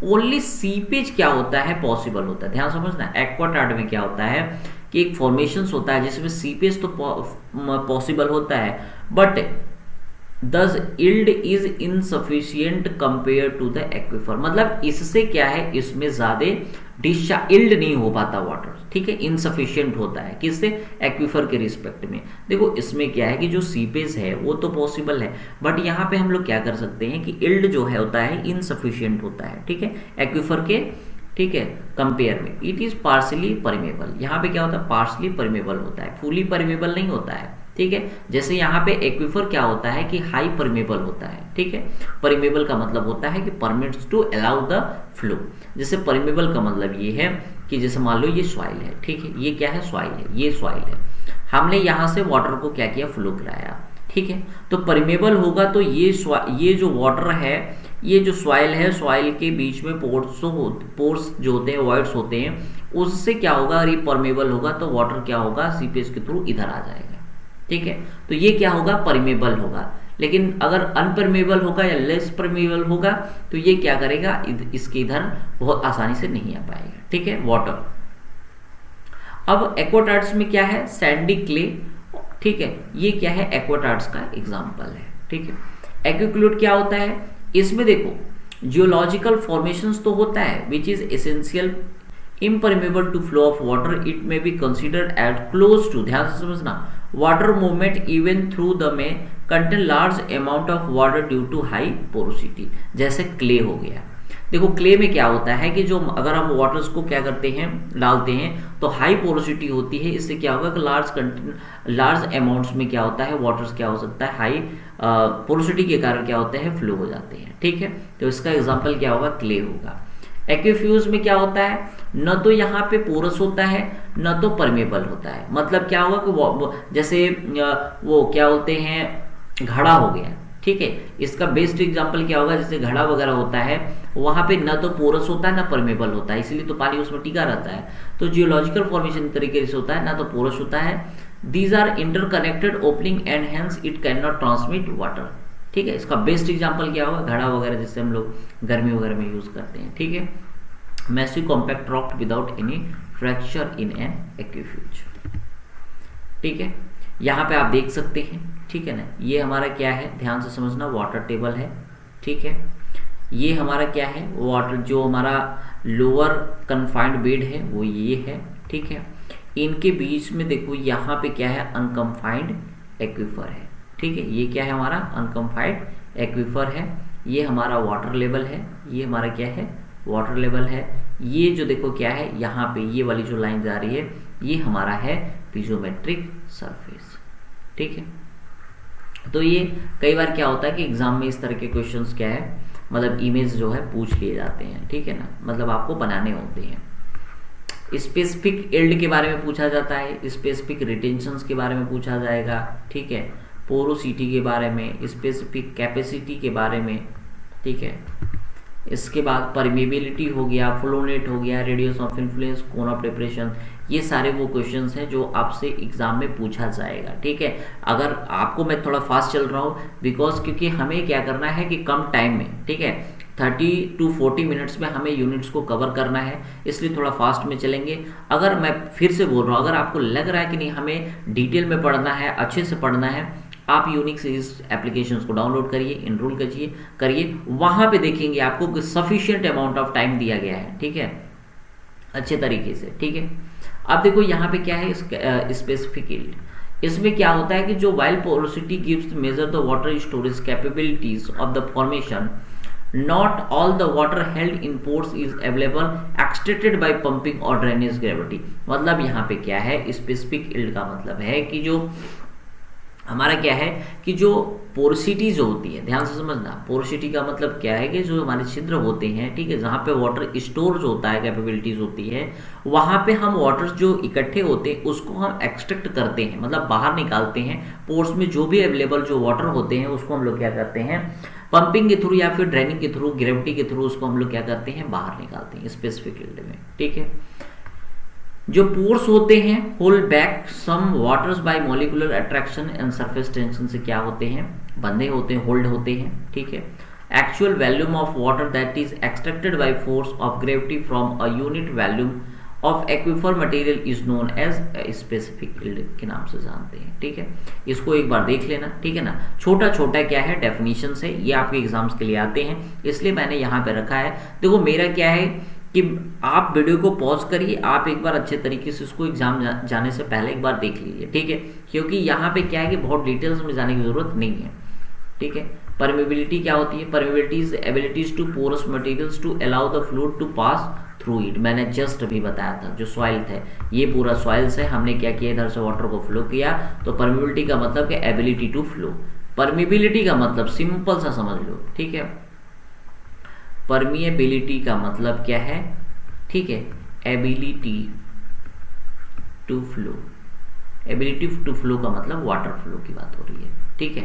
only seepage क्या होता है, पॉसिबल होता है। ध्यान समझना, एक्वाटार्ड में क्या होता है कि एक फॉर्मेशन होता है जिसमें सीपेज तो पॉसिबल होता है, but this yield is insufficient compare to the aquifer. मतलब इससे क्या है, इसमें ज्यादा डिस्चार्ज इल्ड नहीं हो पाता वाटर। ठीक है, इनसफिशियंट होता है किससे, एक्विफर के रिस्पेक्ट में। देखो इसमें क्या है कि जो सीपेज है वो तो पॉसिबल है, बट यहाँ पे हम लोग क्या कर सकते हैं कि इल्ड जो है होता है इनसफिशियंट होता है। ठीक है, एक्विफर के, ठीक है, कंपेयर में। इट इज पार्शली परमेबल, यहाँ पे क्या होता है, पार्शली परमेबल होता है, फुली परमेबल नहीं होता है। ठीक है, जैसे यहाँ पे एक्विफर क्या होता है कि हाई परमेबल होता है। ठीक है, परमेबल का मतलब होता है कि permits to allow the flow. जैसे परमेबल का मतलब ये है कि जैसे मान लो ये सॉइल है, ठीक है, ये क्या है, सॉइल है, ये सॉइल है, हमने यहाँ से वाटर को क्या किया, फ्लो कराया। ठीक है, तो परमेबल होगा तो ये जो वाटर है, ये जो सॉइल है, सॉइल के बीच में पोर्स जो होते हैं, वॉइड्स होते हैं, उससे क्या होगा, अगर ये परमेबल होगा तो वाटर क्या होगा, सीपेज के थ्रू इधर आ जाएगा। ठीक है, तो ये क्या होगा, परमेबल होगा। लेकिन अगर अनपरमेबल होगा या लेस परमेबल होगा तो ये क्या करेगा, इसके इधर बहुत आसानी से नहीं आ पाएगा। ठीक है, वाटर। अब एक्वाटार्ड्स में क्या है, सैंडी क्ले। ठीक है, ये क्या है, एक्वाटार्ड्स का एग्जांपल है। ठीक है, एक्विक्लूट क्या होता है, इसमें देखो जियोलॉजिकल फॉर्मेशंस तो होता है which is essential impermeable to flow of water. It may be considered as close to, ध्यान से समझना, water movement even through the may contain large amount of water due to high porosity। जैसे clay हो गया। देखो clay में क्या होता है कि जो अगर हम वाटर्स को क्या करते हैं, डालते हैं तो हाई पोरोसिटी होती है, इससे क्या होगा कि लार्ज अमाउंट्स में क्या होता है, वाटर्स क्या हो सकता है, हाई पोरोसिटी के कारण क्या होते हैं, फ्लो हो जाते हैं। ठीक है, तो इसका एग्जाम्पल क्या होगा, क्ले होगा। एक्विफ्यूज में क्या होता है, न तो यहाँ पे पोरस होता है न तो परमेबल होता है। मतलब क्या होगा कि जैसे वो क्या बोलते हैं, घड़ा हो गया। ठीक है, इसका बेस्ट एग्जांपल क्या होगा, जैसे घड़ा वगैरह होता है, वहां पे न तो पोरस होता है न परमेबल होता है, इसीलिए तो पानी उसमें टिका रहता है। तो जियोलॉजिकल फॉर्मेशन तरीके से होता है, ना तो पोरस होता है। These are interconnected opening and hence it can not transmit water. ठीक है, इसका बेस्ट एग्जांपल क्या होगा, घड़ा वगैरह जिससे हम लोग गर्मी वगैरह में यूज करते हैं। ठीक है, massive compact rock without any fracture in an aquifuge. ठीक है, यहाँ पे आप देख सकते हैं। ठीक है ना, ये हमारा क्या है, ध्यान से समझना, वाटर टेबल है। ठीक है, ये हमारा क्या है, वाटर जो हमारा लोअर कन्फाइंड बेड है वो ये है। ठीक है, इनके बीच में देखो यहाँ पे क्या है, अनकन्फाइंड एक्विफर है। ठीक है, ये क्या है, हमारा अनकन्फाइंड एक्विफर है। ये हमारा वाटर लेवल है, ये हमारा क्या है, वाटर लेवल है। ये जो देखो क्या है, यहाँ पे ये वाली जो लाइन जा रही है, ये हमारा है पीजोमेट्रिक सरफेस। ठीक है, तो ये कई बार क्या होता है कि एग्जाम में इस तरह के क्वेश्चंस क्या है, मतलब इमेज जो है पूछ लिए जाते हैं। ठीक है ना, मतलब आपको बनाने होते हैं। स्पेसिफिक इल्ड के बारे में पूछा जाता है, स्पेसिफिक रिटेंशंस के बारे में पूछा जाएगा। ठीक है, पोरोसिटी के बारे में, स्पेसिफिक कैपेसिटी के बारे में। ठीक है, इसके बाद परमेबिलिटी हो गया, फ्लोनेट हो गया, radius of influence, cone of depression, ये सारे वो क्वेश्चंस हैं जो आपसे एग्जाम में पूछा जाएगा। ठीक है, अगर आपको मैं थोड़ा फास्ट चल रहा हूँ बिकॉज क्योंकि हमें क्या करना है कि कम टाइम में, ठीक है, 30 to 40 मिनट्स में हमें यूनिट्स को कवर करना है, इसलिए थोड़ा फास्ट में चलेंगे। अगर मैं फिर से बोल रहा हूँ, अगर आपको लग रहा है कि नहीं हमें डिटेल में पढ़ना है, अच्छे से पढ़ना है, आप यूनिक से इस एप्लीकेशंस को डाउनलोड करिए, इनरोल करिए। वहां पे देखेंगे आपको कि सफिशिएंट अमाउंट ऑफ टाइम दिया गया है। ठीक है, अच्छे तरीके से। ठीक है, अब देखो यहाँ पे क्या है, स्पेसिफिक यील्ड। इसमें क्या होता है कि जो while porosity gives measure the water storage capabilities of the formation, not all the water held in pores is available extracted bye pumping और ड्रेनेज ग्रेविटी। मतलब यहाँ पे क्या है, स्पेसिफिक यील्ड का मतलब है कि जो हमारा क्या है कि जो पोरोसिटी जो होती है, ध्यान से समझना, पोरोसिटी का मतलब क्या है कि जो हमारे छिद्र होते हैं, ठीक है, जहाँ पे वाटर स्टोर जो होता है, कैपेबिलिटीज होती है, वहाँ पे हम वाटर जो इकट्ठे होते हैं उसको हम एक्सट्रैक्ट करते हैं, मतलब बाहर निकालते हैं। पोर्स में जो भी अवेलेबल जो वाटर होते हैं उसको हम लोग क्या करते हैं, पंपिंग के थ्रू या फिर ड्रेनिंग के थ्रू, ग्रेविटी के थ्रू उसको हम लोग क्या करते हैं, बाहर निकालते हैं स्पेसिफिक फील्ड में, ठीक है। जो पोर्स होते हैं hold back some waters by molecular attraction and surface tension से क्या होते हैं, बंधे होते हैं, होल्ड होते हैं, ठीक है। Actual volume of water that is extracted by force of gravity from a unit volume of aquifer material is known as specific yield के नाम से जानते हैं, ठीक है। इसको एक बार देख लेना, ठीक है ना। छोटा छोटा क्या है, डेफिनेशन है, ये आपके एग्जाम्स के लिए आते हैं, इसलिए मैंने यहाँ पे रखा है। देखो मेरा क्या है कि आप वीडियो को पॉज करिए, आप एक बार अच्छे तरीके से इसको एग्जाम जाने से पहले एक बार देख लीजिए, ठीक है, क्योंकि यहाँ पे क्या है कि बहुत डिटेल्स में जाने की जरूरत नहीं है, ठीक है। परमेबिलिटी क्या होती है, permeability is abilities to porous materials to allow the fluid to pass through it. मैंने जस्ट अभी बताया था, जो सॉइल थे, ये पूरा सॉइल्स है, हमने क्या किया, इधर से वाटर को फ्लो किया, तो परमेबिलिटी का मतलब क्या, एबिलिटी टू फ्लो। परमेबिलिटी का मतलब सिंपल सा समझ लो, ठीक है, परमिएबिलिटी का मतलब क्या है, ठीक है, ability to flow. Ability to flow का मतलब वाटर फ्लो की बात हो रही है, ठीक है।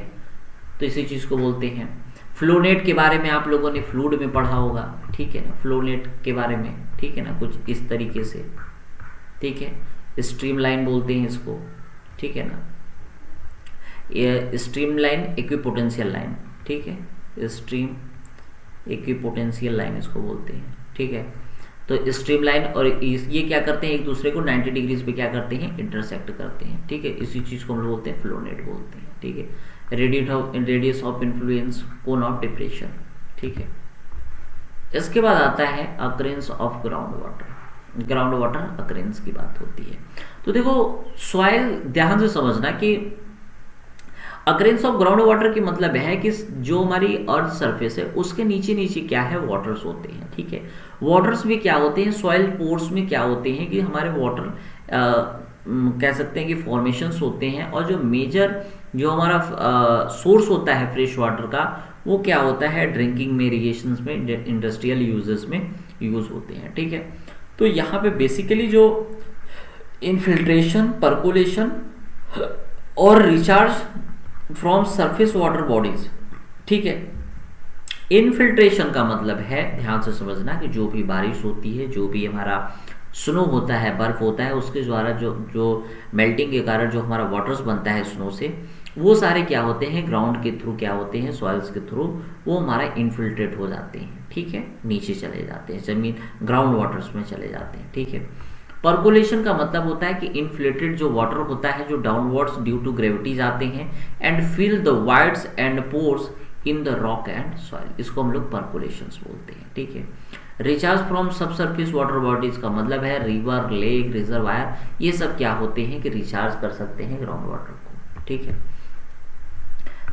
तो इसी चीज को बोलते हैं। फ्लोनेट के बारे में आप लोगों ने फ्लूइड में पढ़ा होगा, ठीक है ना, फ्लोनेट के बारे में, ठीक है ना, कुछ इस तरीके से, ठीक है। स्ट्रीमलाइन बोलते हैं इसको, ठीक है ना, ये स्ट्रीमलाइन इक्विपोटेंशियल लाइन, ठीक है, स्ट्रीम इक्विपोटेंशियल लाइन इसको बोलते हैं, ठीक है। तो स्ट्रीमलाइन और ये क्या करते हैं, एक दूसरे को 90 डिग्रीज पे क्या करते हैं, इंटरसेक्ट करते हैं, ठीक है। इसी चीज को हम लोग बोलते हैं फ्लोनेट बोलते हैं, ठीक है। Radius of influence, cone of depression, ठीक है। इसके बाद आता है occurrence of ground water. Ground water occurrence की बात होती है। तो देखो सॉइल, ध्यान से समझना कि अकरेंस ऑफ ग्राउंड वाटर की मतलब है कि जो हमारी अर्थ सरफेस है उसके नीचे नीचे क्या है, वाटर्स होते हैं, ठीक है। वाटर्स में क्या होते हैं, सॉइल पोर्स में क्या होते हैं कि हमारे वाटर कह सकते हैं कि फॉर्मेशंस होते हैं, और जो मेजर जो हमारा सोर्स होता है फ्रेश वाटर का, वो क्या होता है, ड्रिंकिंग में, इरिगेशन में, इंडस्ट्रियल यूजेस में यूज होते हैं, ठीक है। तो यहाँ पे बेसिकली जो इनफिल्ट्रेशन, पर्कुलेशन और recharge from surface water bodies, ठीक है। इनफिल्ट्रेशन का मतलब है, ध्यान से समझना, कि जो भी बारिश होती है, जो भी हमारा स्नो होता है, बर्फ होता है, उसके द्वारा जो मेल्टिंग के कारण जो हमारा वाटर्स बनता है स्नो से, वो सारे क्या होते हैं, ग्राउंड के थ्रू क्या होते हैं, सॉइल्स के थ्रू वो हमारा इनफिल्ट्रेट हो जाते हैं, ठीक है, नीचे चले जाते हैं, जमीन ग्राउंड वाटर्स में चले जाते हैं, ठीक है। पर्कुलेशन का मतलब होता है कि इन्फ्लेटेड जो वाटर होता है, जो डाउनवर्ड्स ड्यू टू ग्रेविटी जाते हैं and fill the voids and pores in the rock and soil, इसको हम लोग पर्कुलेशंस बोलते हैं, ठीक है। Recharge from subsurface water bodies का मतलब है रिवर, लेक, रिजर्वायर, ये सब क्या होते हैं कि रिचार्ज कर सकते हैं ग्राउंड वाटर को, ठीक है।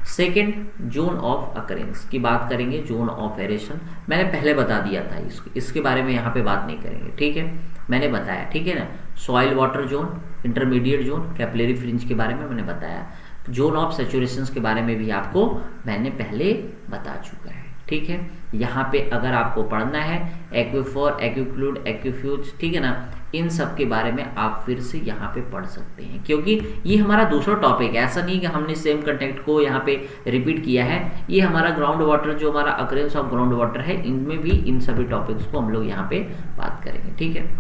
सेकेंड, जोन ऑफ अकरेंस की बात करेंगे। जोन ऑफ एरेशन मैंने पहले बता दिया था, इसके बारे में यहाँ पे बात नहीं करेंगे, ठीक है, मैंने बताया, ठीक है ना। Soil water zone, intermediate zone, capillary fringe के बारे में मैंने बताया। जोन ऑफ सैचुरेशन के बारे में भी आपको मैंने पहले बता चुका है, ठीक है। यहाँ पे अगर आपको पढ़ना है एक्विफर, एक्विक्लूड, एक्विफ्यूज, ठीक है ना, इन सब के बारे में आप फिर से यहाँ पे पढ़ सकते हैं, क्योंकि ये हमारा दूसरा टॉपिक है। ऐसा नहीं कि हमने सेम कंटेंट को यहाँ पे रिपीट किया है, ये हमारा ग्राउंड वाटर, जो हमारा अकरेंस ऑफ ग्राउंड वाटर है, इनमें भी इन सभी टॉपिक्स को हम लोग यहाँ पे बात करेंगे, ठीक है।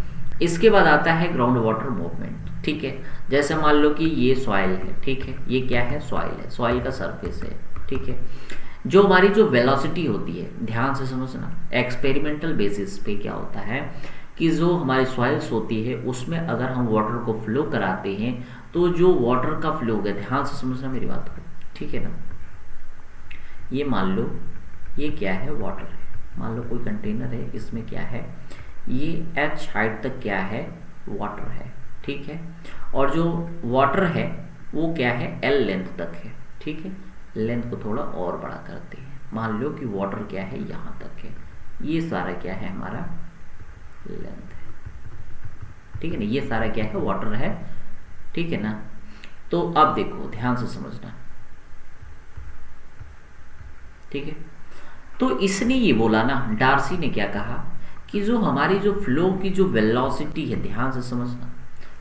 इसके बाद आता है ग्राउंड वाटर मूवमेंट, ठीक है। जैसे मान लो कि ये सॉइल है, ठीक है, ये क्या है, सॉइल है, सॉइल का सरफेस है, ठीक है। जो हमारी जो वेलोसिटी होती है, ध्यान से समझना, एक्सपेरिमेंटल बेसिस पे क्या होता है कि जो हमारी सॉइल्स होती है उसमें अगर हम वाटर को फ्लो कराते हैं, तो जो वाटर का फ्लो है, ध्यान से समझना मेरी बात को, ठीक है ना। ये मान लो ये क्या है, वाटर है, मान लो कोई कंटेनर है, इसमें क्या है, ये h हाइट तक क्या है, वाटर है, ठीक है। और जो वाटर है वो क्या है, l लेंथ तक है, ठीक है। लेंथ को थोड़ा और बड़ा करते हैं, मान लो कि वाटर क्या है, यहाँ तक है, ये सारा क्या है, हमारा लेंथ है, ठीक है ना, ये सारा क्या है, वाटर है, ठीक है ना। तो अब देखो ध्यान से समझना, ठीक है। तो इसने ये बोला ना, डार्सी ने क्या कहा कि जो हमारी जो फ्लो की जो वेलोसिटी है, ध्यान से समझना,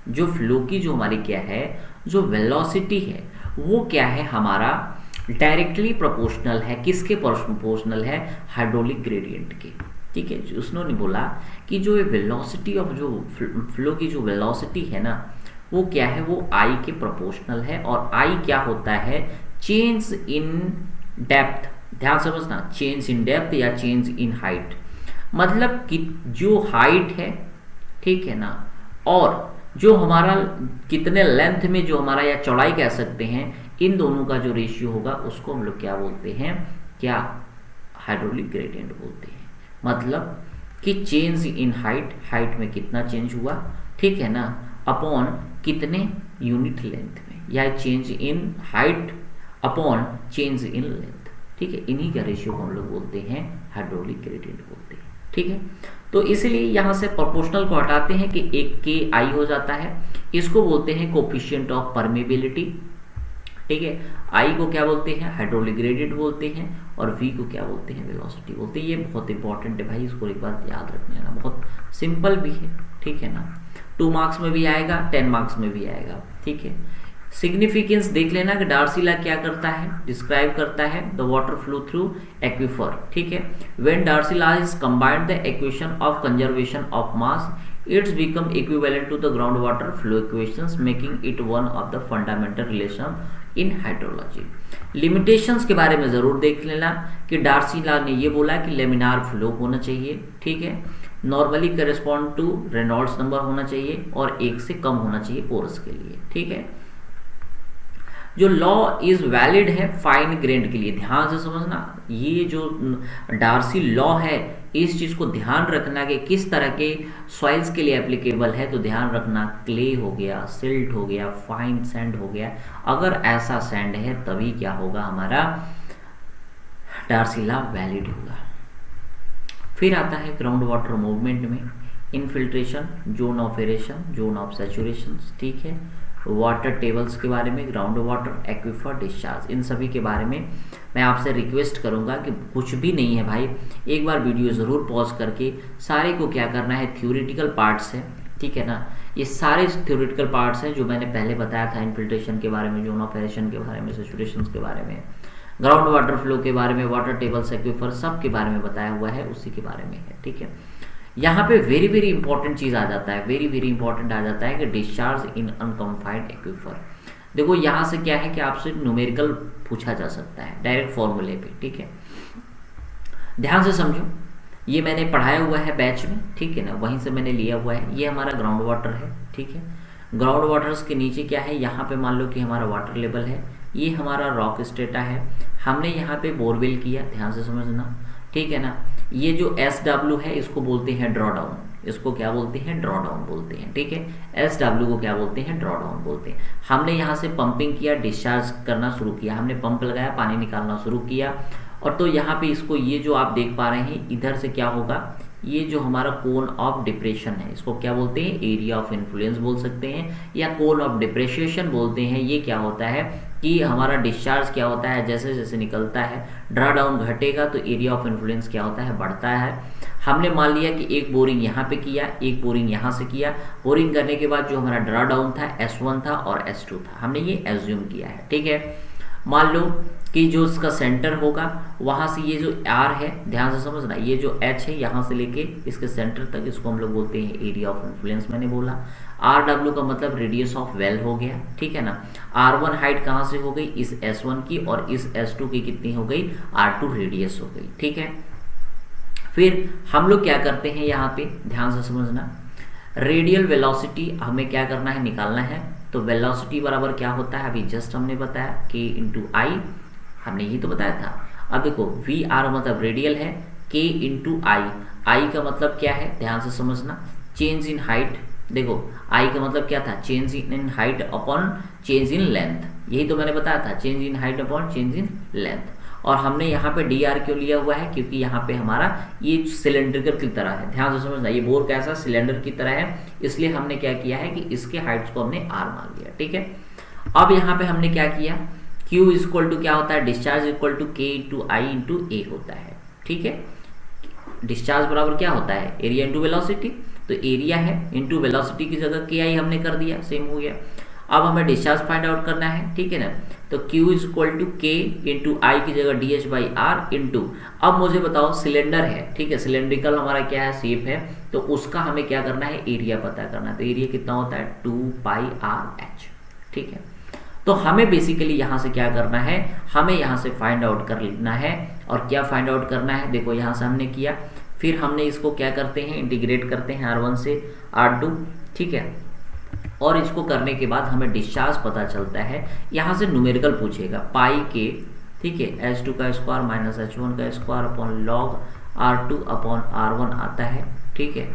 जो फ्लो की जो हमारी क्या है, जो वेलोसिटी है वो क्या है हमारा डायरेक्टली प्रोपोर्शनल है, किसके प्रोपोर्शनल है, हाइड्रोलिक ग्रेडियंट के, ठीक है। उसने बोला कि जो ये वेलोसिटी ऑफ जो फ्लो की जो वेलोसिटी है ना वो क्या है, वो आई के प्रोपोर्शनल है। और आई क्या होता है, चेंज इन डेप्थ, ध्यान समझना, चेंज इन डेप्थ या चेंज इन हाइट, मतलब कि जो हाइट है, ठीक है ना, और जो हमारा कितने लेंथ में जो हमारा या चौड़ाई कह सकते हैं, इन दोनों का जो रेशियो होगा उसको हम लोग क्या बोलते हैं, क्या हाइड्रोलिक ग्रेडियंट बोलते हैं। मतलब कि चेंज इन हाइट, हाइट में कितना चेंज हुआ, ठीक है ना, अपॉन कितने यूनिट लेंथ में, या change in height upon change in length, ठीक है। इन्हीं का रेशियो को हम लोग बोलते हैं हाइड्रोलिक ग्रेडियंट बोलते हैं, ठीक है। तो इसलिए यहाँ से प्रोपोर्शनल को हटाते हैं कि एक के आई हो जाता है, इसको बोलते हैं कोफिशिएंट ऑफ परमेबिलिटी, ठीक है। आई को क्या बोलते हैं, हाइड्रोलिक ग्रेडियंट बोलते हैं, और वी को क्या बोलते हैं, वेलोसिटी बोलते हैं। ये बहुत इंपॉर्टेंट है भाई, इसको एक बार याद रखना है ना, बहुत सिंपल भी है, ठीक है ना। 2 मार्क्स में भी आएगा, 10 मार्क्स में भी आएगा, ठीक है। सिग्निफिकेंस देख लेना कि डार्सी लॉ क्या करता है, डिस्क्राइब करता है the water flow through aquifer, ठीक है। When Darcy law is combined the equation of conservation of mass, its become equivalent to the ground water flow equations, making it one of the fundamental relation in hydrology. Limitations के बारे में जरूर देख लेना कि Darcy law ने ये बोला कि लेमिनार फ्लो होना चाहिए, ठीक है, normally correspond to Reynolds number होना चाहिए, और 1 से कम होना चाहिए पोरस के लिए, ठीक है। जो लॉ इज वैलिड है फाइन ग्रेन्ड के लिए, ध्यान से समझना, ये जो डार्सी लॉ है इस चीज को ध्यान रखना कि किस तरह के सॉइल्स के लिए एप्लीकेबल है। तो ध्यान रखना, क्ले हो गया, सिल्ट हो गया, फाइन सैंड हो गया, अगर ऐसा सैंड है तभी क्या होगा, हमारा डार्सी लॉ वैलिड होगा। फिर आता है ग्राउंड वाटर मूवमेंट में infiltration, zone of aeration, zone of saturation, ठीक है, वाटर टेबल्स के बारे में, ग्राउंड वाटर, एक्वीफर, डिस्चार्ज, इन सभी के बारे में मैं आपसे रिक्वेस्ट करूंगा कि कुछ भी नहीं है भाई, एक बार वीडियो ज़रूर पॉज करके सारे को क्या करना है, थ्योरेटिकल पार्ट्स है, ठीक है ना, ये सारे थ्योरेटिकल पार्ट्स हैं जो मैंने पहले बताया था, इनफिल्ट्रेशन के बारे में, जोन ऑफ एरेशन के बारे में, सैचुरेशन के बारे में, ग्राउंड वाटर फ्लो के बारे में, वाटर टेबल्स, एक्वीफर, सब के बारे में बताया हुआ है, उसी के बारे में है, ठीक है। यहाँ पे वेरी वेरी इंपॉर्टेंट चीज आ जाता है, वेरी वेरी इंपॉर्टेंट आ जाता है कि डिस्चार्ज इन अनकंफाइंड एक्वीफर। देखो यहाँ से क्या है कि आपसे न्यूमेरिकल पूछा जा सकता है डायरेक्ट फॉर्मूले पे, ठीक है। ध्यान से समझो, ये मैंने पढ़ाया हुआ है बैच में, ठीक है ना, वहीं से मैंने लिया हुआ है। ये हमारा ग्राउंड वाटर है, ठीक है। ग्राउंड वाटर्स के नीचे क्या है, यहाँ पे मान लो कि हमारा वाटर लेवल है, ये हमारा रॉक स्टेटा है, हमने यहाँ पे बोरवेल किया, ध्यान से समझना, ठीक है ना। ये जो SW है इसको बोलते हैं ड्रॉ डाउन, इसको क्या बोलते हैं, ड्रॉ डाउन बोलते हैं, ठीक है। SW को क्या बोलते हैं, ड्रॉ डाउन बोलते हैं। हमने यहाँ से पंपिंग किया, डिस्चार्ज करना शुरू किया, हमने पंप लगाया, पानी निकालना शुरू किया, और तो यहाँ पे इसको ये जो आप देख पा रहे हैं इधर से क्या होगा, ये जो हमारा कोन ऑफ डिप्रेशन है इसको क्या बोलते हैं, एरिया ऑफ इन्फ्लुएंस बोल सकते हैं, या कोन ऑफ डिप्रेशिएशन बोलते हैं। ये क्या होता है कि हमारा डिस्चार्ज क्या होता है, जैसे जैसे निकलता है, ड्रा डाउन घटेगा तो एरिया ऑफ इन्फ्लुएंस क्या होता है, बढ़ता है। हमने मान लिया कि एक बोरिंग यहाँ पे किया, एक बोरिंग यहाँ से किया, बोरिंग करने के बाद जो हमारा ड्रा डाउन था S1 था और S2 था, हमने ये एज्यूम किया है, ठीक है। मान लो कि जो इसका सेंटर होगा वहां से ये जो R है, ध्यान से समझना, ये जो H है यहाँ से लेके इसके सेंटर तक, इसको हम लोग बोलते हैं एरिया ऑफ इन्फ्लुएंस, मैंने बोला। RW का मतलब रेडियस ऑफ वेल हो गया, ठीक है ना। R1 हाइट कहाँ से हो गई, इस S1 की, और इस S2 की कितनी हो गई, R2 रेडियस हो गई, ठीक है। फिर हम लोग क्या करते हैं यहाँ पे, ध्यान से समझना, रेडियल वेलोसिटी हमें क्या करना है, निकालना है। तो वेलोसिटी बराबर क्या होता है, अभी जस्ट हमने बताया K इंटू आई, हमने यही तो बताया था। अब देखो VR मतलब रेडियल है, K इंटू आई का मतलब क्या है, ध्यान से समझना, चेंज इन हाइट। देखो I का मतलब क्या था, change in height upon change in length, यही तो मैंने बताया था, change in height upon change in length. और हमने यहाँ पे dr क्यों लिया हुआ है, क्योंकि यहाँ पे हमारा ये सिलेंड्रिकल की तरह है, ध्यान से समझना, ये बोर कैसा सिलेंडर की तरह है, इसलिए हमने क्या किया है कि इसके हाइट्स को हमने r मान लिया, ठीक है। अब यहाँ पे हमने क्या किया, Q इक्वल टू क्या होता है, discharge equal to K into I into A होता है। ठीक है, डिस्चार्ज बराबर क्या होता है, एरिया इंटू वेलोसिटी, तो एरिया है इंटू वेलोसिटी की जगह के आई हमने कर दिया, सेम हो गया। अब हमें डिस्चार्ज फाइंड आउट करना है, ठीक है ना, तो Q इज इक्वल टू के इंटू आई की जगह DH बाई आर इंटू, अब मुझे बताओ सिलेंडर है, ठीक है, सिलेंड्रिकल हमारा क्या है, शेप है, तो उसका हमें क्या करना है, एरिया पता करना है। तो एरिया कितना होता है 2πr/h। ठीक है, तो हमें बेसिकली यहाँ से क्या करना है, हमें यहाँ से फाइंड आउट कर लेना है। और क्या फाइंड आउट करना है, देखो यहाँ से हमने किया, फिर हमने इसको क्या करते हैं, इंटीग्रेट करते हैं R1 से R2। ठीक है, और इसको करने के बाद हमें डिस्चार्ज पता चलता है, यहाँ से न्यूमेरिकल पूछेगा पाई के, ठीक है, H2 का स्क्वायर माइनस H1 का square upon log R2 upon R1 आता है। ठीक है,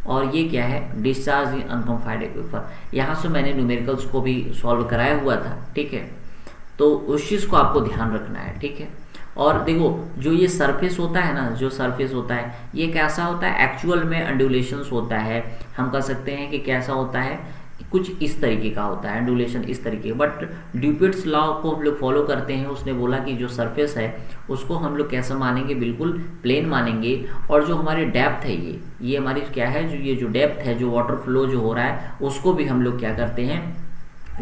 और ये क्या है, डिस्चार्ज इन अनकन्फाइंड एक्वीफर। यहाँ से मैंने न्यूमेरिकल्स को भी सॉल्व कराया हुआ था। ठीक है, तो उस चीज़ को आपको ध्यान रखना है। ठीक है, और देखो जो ये सरफेस होता है ना, जो सरफेस होता है ये कैसा होता है, एक्चुअल में अंडुलेशंस होता है, हम कह सकते हैं कि कैसा होता है, कुछ इस तरीके का होता है अंडुलेशन, इस तरीके। बट ड्यूपिट्स लॉ को हम लोग फॉलो करते हैं, उसने बोला कि जो सरफेस है उसको हम लोग कैसा मानेंगे, बिल्कुल प्लेन मानेंगे। और जो हमारी डेप्थ है ये हमारी क्या है, जो ये जो डेप्थ है, जो वाटर फ्लो जो हो रहा है उसको भी हम लोग क्या करते हैं,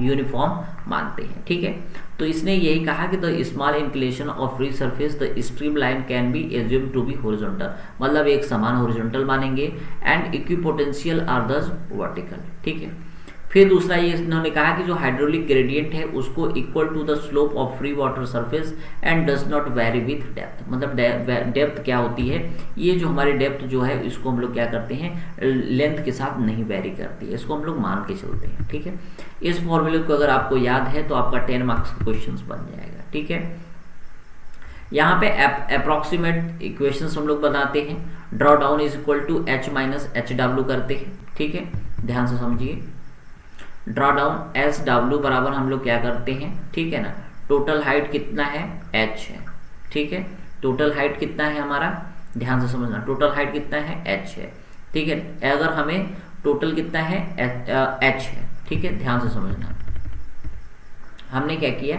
यूनिफॉर्म मानते हैं। ठीक है, तो इसने यही कहा कि the small inclination of free surface the stream line can be assume to be horizontal, मतलब एक समान हॉरिजॉन्टल मानेंगे, and equipotential are this vertical. ठीक है, फिर दूसरा ये इन्होंने कहा कि जो हाइड्रोलिक ग्रेडियंट है उसको equal to the slope of free water surface and does not vary with depth, मतलब डेप्थ क्या होती है, ये जो हमारी डेप्थ जो है इसको हम लोग क्या करते हैं, लेंथ के साथ नहीं वेरी करती है, इसको हम लोग मान के चलते हैं। ठीक है, इस फॉर्मूले को अगर आपको याद है तो आपका 10 मार्क्स का क्वेश्चन बन जाएगा। ठीक है, यहाँ पे अप्रोक्सीमेट इक्वेशंस हम लोग बनाते हैं, draw down is equal to H minus HW करते हैं। ठीक है, ध्यान से समझिए, ड्रॉ डाउन SW बराबर हम लोग क्या करते हैं, ठीक है ना, टोटल हाइट कितना है, H है। ठीक है, टोटल हाइट कितना है हमारा, ध्यान से समझना, टोटल हाइट कितना है, H है। ठीक है, अगर हमें टोटल कितना है, H है। ठीक है, ध्यान से समझना, हमने क्या किया